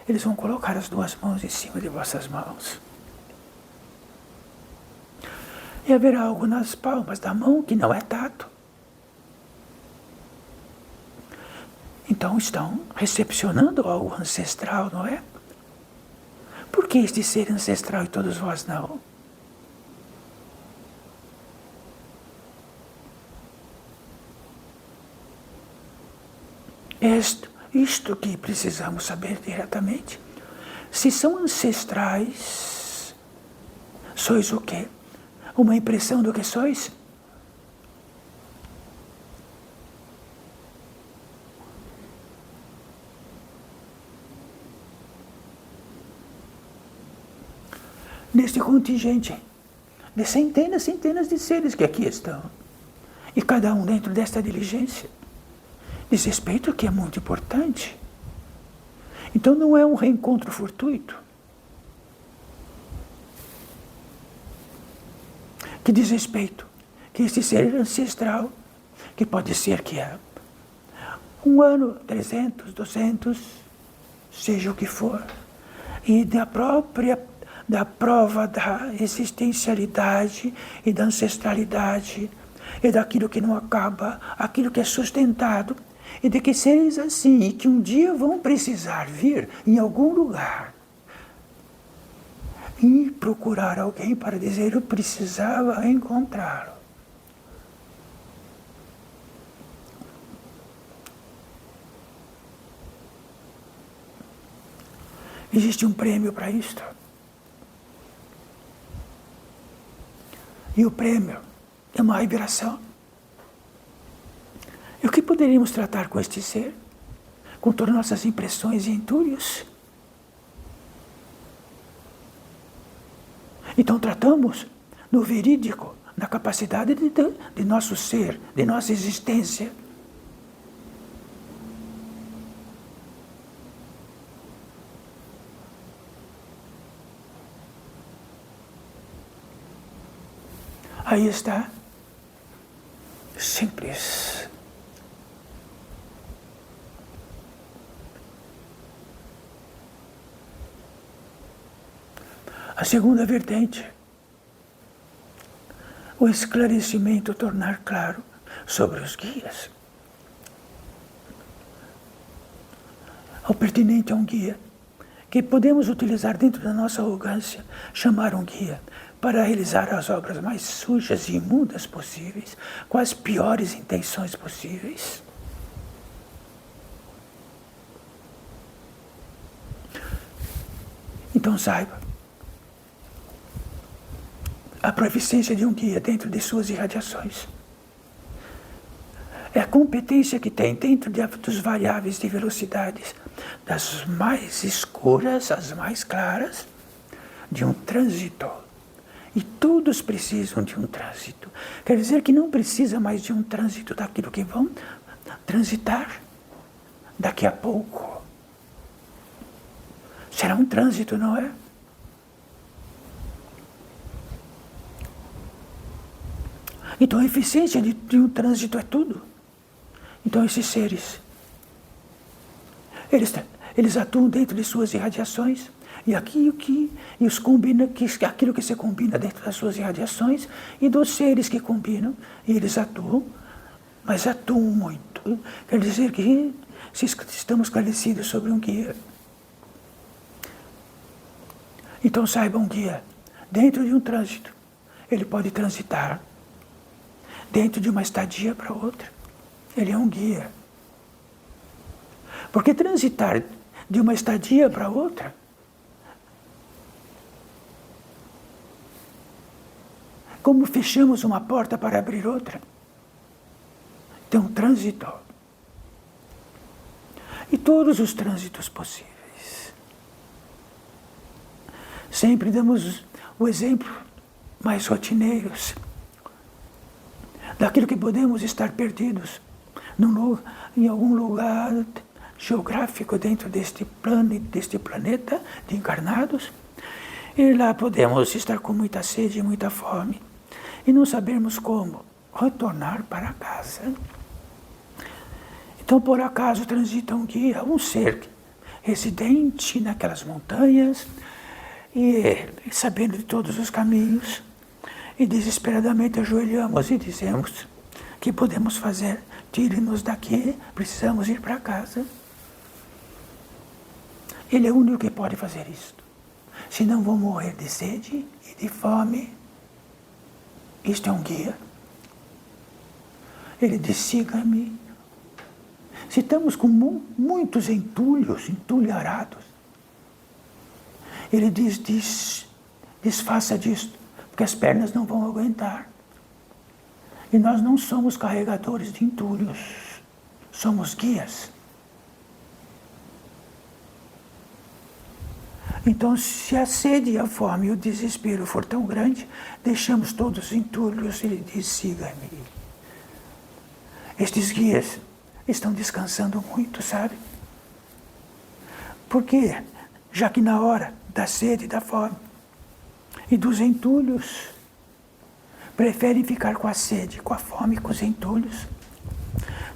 Eles vão colocar as duas mãos em cima de vossas mãos. E haverá algo nas palmas da mão que não é tato. Então estão recepcionando algo ancestral, não é? Por que este ser ancestral e todos vós não? Isto que precisamos saber diretamente. Se são ancestrais, sois o quê? Uma impressão do que sois? Neste contingente de centenas de seres que aqui estão, e cada um dentro desta diligência, diz respeito que é muito importante. Então não é um reencontro fortuito. Que diz respeito que este ser ancestral, que pode ser que é 1 ano, 300, 200, seja o que for, e da prova da existencialidade e da ancestralidade, e daquilo que não acaba, aquilo que é sustentado, e de que seres assim, e que um dia vão precisar vir em algum lugar e procurar alguém para dizer, eu precisava encontrá-lo. Existe um prêmio para isto. E o prêmio é uma revelação. E o que poderíamos tratar com este ser? Com todas nossas impressões e entulhos? Então tratamos no verídico, na capacidade de nosso ser, de nossa existência. Aí está. Simples. A segunda vertente, o esclarecimento, tornar claro sobre os guias. O pertinente a um guia, que podemos utilizar dentro da nossa arrogância, chamar um guia para realizar as obras mais sujas e imundas possíveis, com as piores intenções possíveis. Então saiba, a proficiência de um guia dentro de suas irradiações é a competência que tem dentro dos variáveis de velocidades, das mais escuras às mais claras, de um trânsito. E todos precisam de um trânsito. Quer dizer que não precisa mais de um trânsito daquilo que vão transitar daqui a pouco. Será um trânsito, não é? Então a eficiência de um trânsito é tudo. Então esses seres, eles atuam dentro de suas irradiações, e aquilo que se combina dentro das suas irradiações, e dos seres que combinam, e eles atuam, mas atuam muito. Quer dizer que se estamos esclarecidos sobre um guia. Então saiba, um guia, dentro de um trânsito, ele pode transitar dentro de uma estadia para outra. Ele é um guia. Porque transitar de uma estadia para outra como fechamos uma porta para abrir outra. Tem um trânsito. E todos os trânsitos possíveis. Sempre damos o exemplo mais rotineiros daquilo que podemos estar perdidos em algum lugar geográfico dentro deste planeta de encarnados, e lá podemos estar com muita sede e muita fome, e não sabermos como retornar para casa. Então, por acaso, transita um guia, um ser residente naquelas montanhas, e sabendo de todos os caminhos, e desesperadamente ajoelhamos e dizemos: que podemos fazer? Tire-nos daqui, precisamos ir para casa. Ele é o único que pode fazer isto. Senão vão morrer de sede e de fome. Isto é um guia. Ele diz: siga-me. Se estamos com muitos entulharados, ele diz, desfaça disto, porque as pernas não vão aguentar. E nós não somos carregadores de entulhos, somos guias. Então, se a sede e a fome e o desespero for tão grande, deixamos todos os entulhos, ele diz: siga-me. Estes guias estão descansando muito, sabe? Porque, já que na hora da sede e da fome e dos entulhos, preferem ficar com a sede, com a fome e com os entulhos,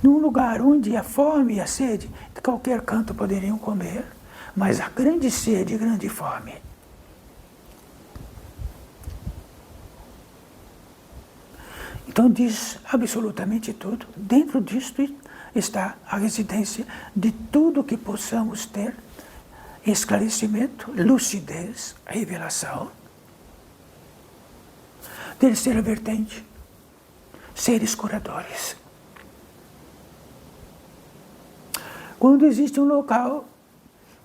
num lugar onde a fome e a sede, de qualquer canto poderiam comer, mas a grande sede e grande fome. Então diz absolutamente tudo. Dentro disto está a residência de tudo que possamos ter: esclarecimento, lucidez, revelação. Terceira vertente: seres curadores. Quando existe um local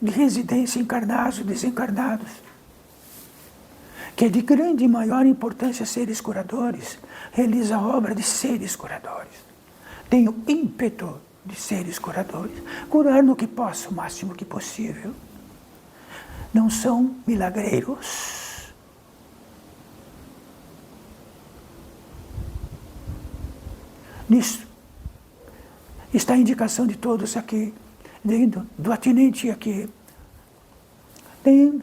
de residência encarnados e desencarnados, que é de grande e maior importância seres curadores, realiza a obra de seres curadores. Tem o ímpeto de seres curadores, curar no que possa, o máximo que possível. Não são milagreiros. Nisso está a indicação de todos aqui, do atinente aqui. Tem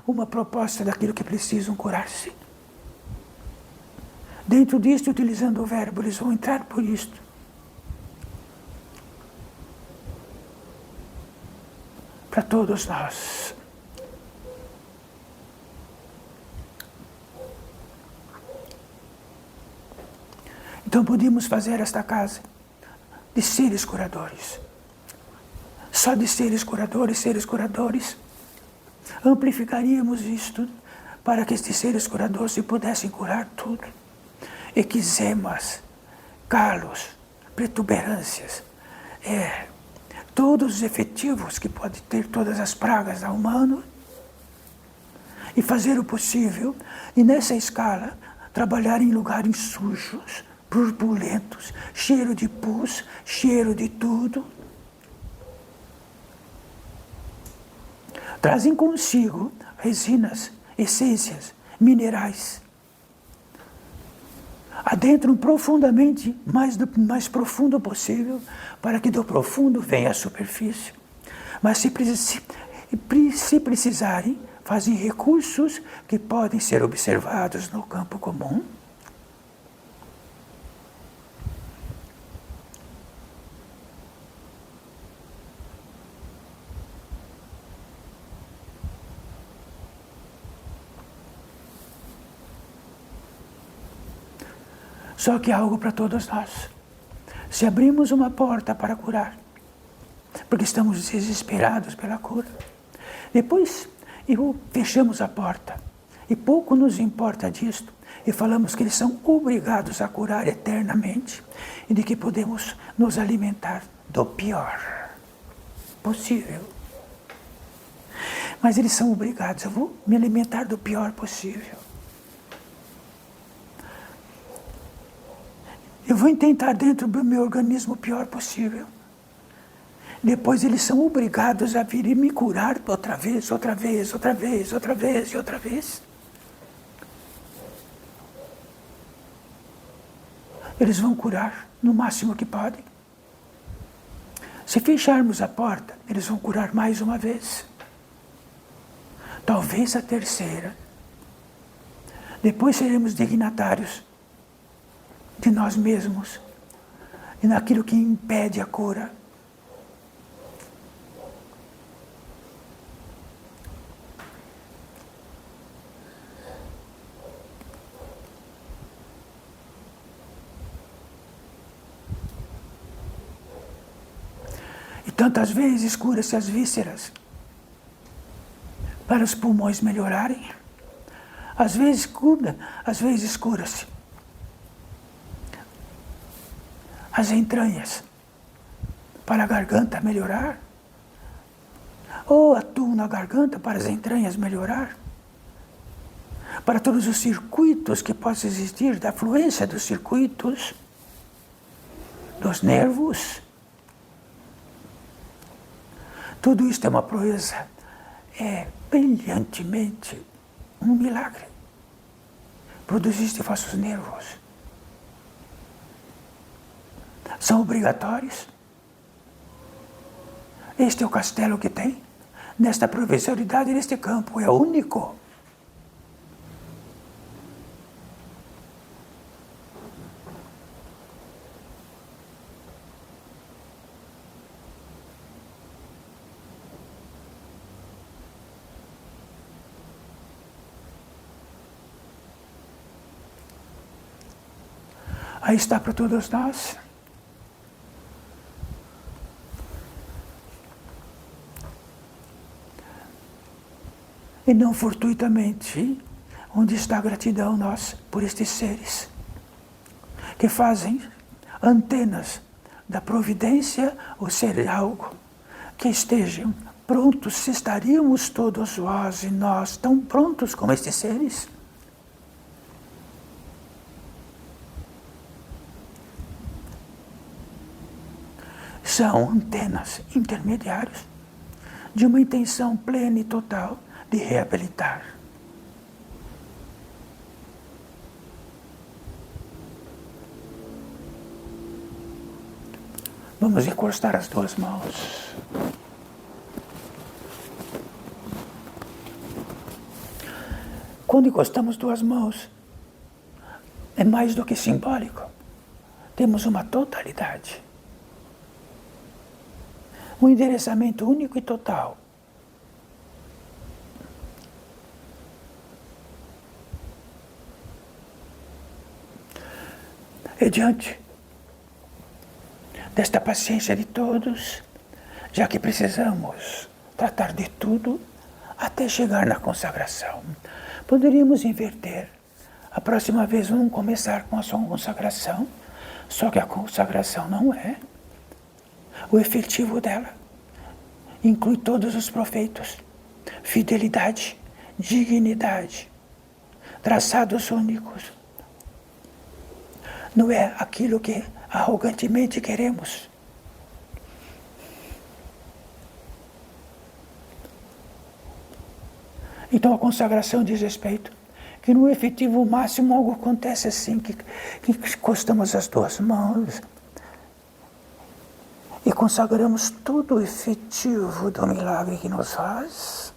uma proposta daquilo que precisam curar-se. Dentro disto, utilizando o verbo, eles vão entrar por isto. Para todos nós. Então podíamos fazer esta casa de seres curadores. Só de seres curadores, amplificaríamos isto para que estes seres curadores se pudessem curar tudo. Eczemas, calos, protuberâncias, todos os efetivos que pode ter todas as pragas da humana, e fazer o possível, e nessa escala, trabalhar em lugares sujos, turbulentos, cheiro de pus, cheiro de tudo. Trazem consigo resinas, essências, minerais. Adentram profundamente, mais profundo possível, para que do profundo venha à superfície. Mas se precisarem, fazem recursos que podem ser observados no campo comum. Só que há algo para todos nós. Se abrimos uma porta para curar, porque estamos desesperados pela cura, depois fechamos a porta, e pouco nos importa disto, e falamos que eles são obrigados a curar eternamente, e de que podemos nos alimentar do pior possível. Mas eles são obrigados, eu vou me alimentar do pior possível. Eu vou tentar dentro do meu organismo o pior possível. Depois eles são obrigados a vir e me curar outra vez. Eles vão curar no máximo que podem. Se fecharmos a porta, eles vão curar mais uma vez. Talvez a terceira. Depois seremos dignatários de nós mesmos e naquilo que impede a cura. E tantas vezes cura-se as vísceras para os pulmões melhorarem. Às vezes cura-se as entranhas para a garganta melhorar, ou atum na garganta para as entranhas melhorar, para todos os circuitos que possam existir, da fluência dos circuitos, dos nervos. Tudo isto é uma proeza, é brilhantemente um milagre. Produziste vossos nervos. São obrigatórios. Este é o castelo que tem. Nesta provisoriedade, neste campo, é único. Aí está para todos nós. E não fortuitamente, onde está a gratidão nossa por estes seres que fazem antenas da providência ou ser algo que estejam prontos, se estaríamos todos vós e nós tão prontos como estes seres? São antenas intermediários de uma intenção plena e total de reabilitar. Vamos encostar as duas mãos. Quando encostamos duas mãos, é mais do que simbólico. Temos uma totalidade. Um endereçamento único e total. E diante desta paciência de todos, já que precisamos tratar de tudo até chegar na consagração, poderíamos inverter. A próxima vez vamos começar com a sua consagração, só que a consagração não é o efetivo dela. Inclui todos os proveitos, fidelidade, dignidade, traçados únicos. Não é aquilo que arrogantemente queremos. Então a consagração diz respeito que no efetivo máximo algo acontece assim, que encostamos as duas mãos e consagramos todo o efetivo do milagre que nos faz.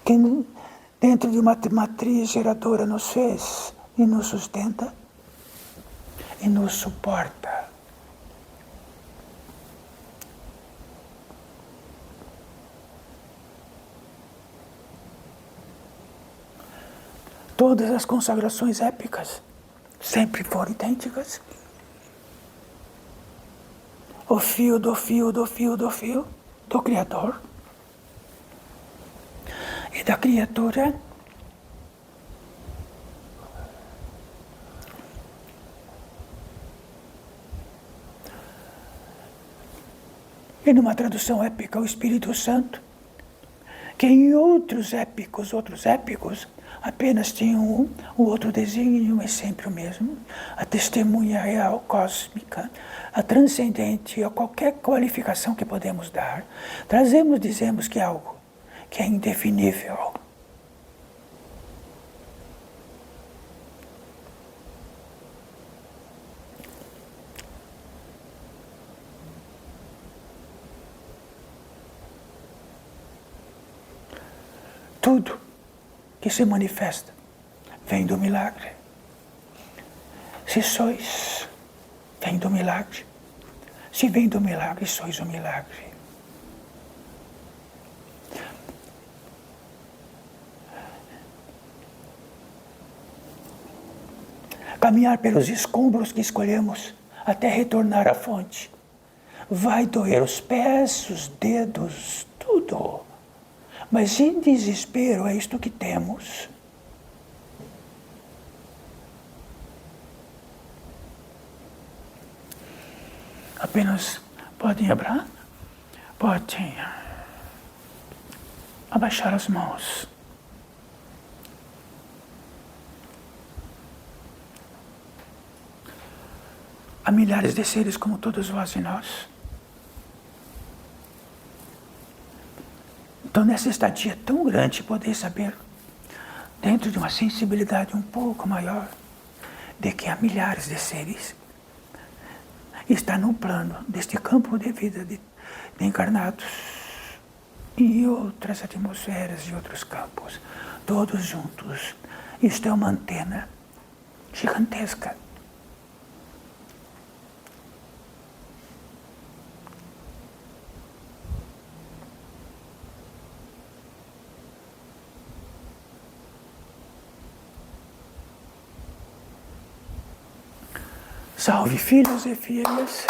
Que dentro de uma matriz geradora nos fez e nos sustenta e nos suporta. Todas as consagrações épicas sempre foram idênticas. O fio do fio do fio do fio do Criador e da criatura. E numa tradução épica, o Espírito Santo, que em outros épicos, apenas tinham o outro desígnio, mas sempre o mesmo. A testemunha real, cósmica, a transcendente, a qualquer qualificação que podemos dar. Dizemos que é algo que é indefinível. Tudo que se manifesta vem do milagre. Se sois, vem do milagre. Se vem do milagre, sois o milagre. Caminhar pelos escombros que escolhemos até retornar à fonte. Vai doer os pés, os dedos, tudo. Mas em desespero é isto que temos. Apenas podem abaixar as mãos. Há milhares de seres como todos vós e nós. Então, nessa estadia tão grande, poder saber, dentro de uma sensibilidade um pouco maior, de que há milhares de seres, está no plano deste campo de vida de encarnados, e outras atmosferas e outros campos, todos juntos. Isto é uma antena gigantesca. Salve, filhos e filhas.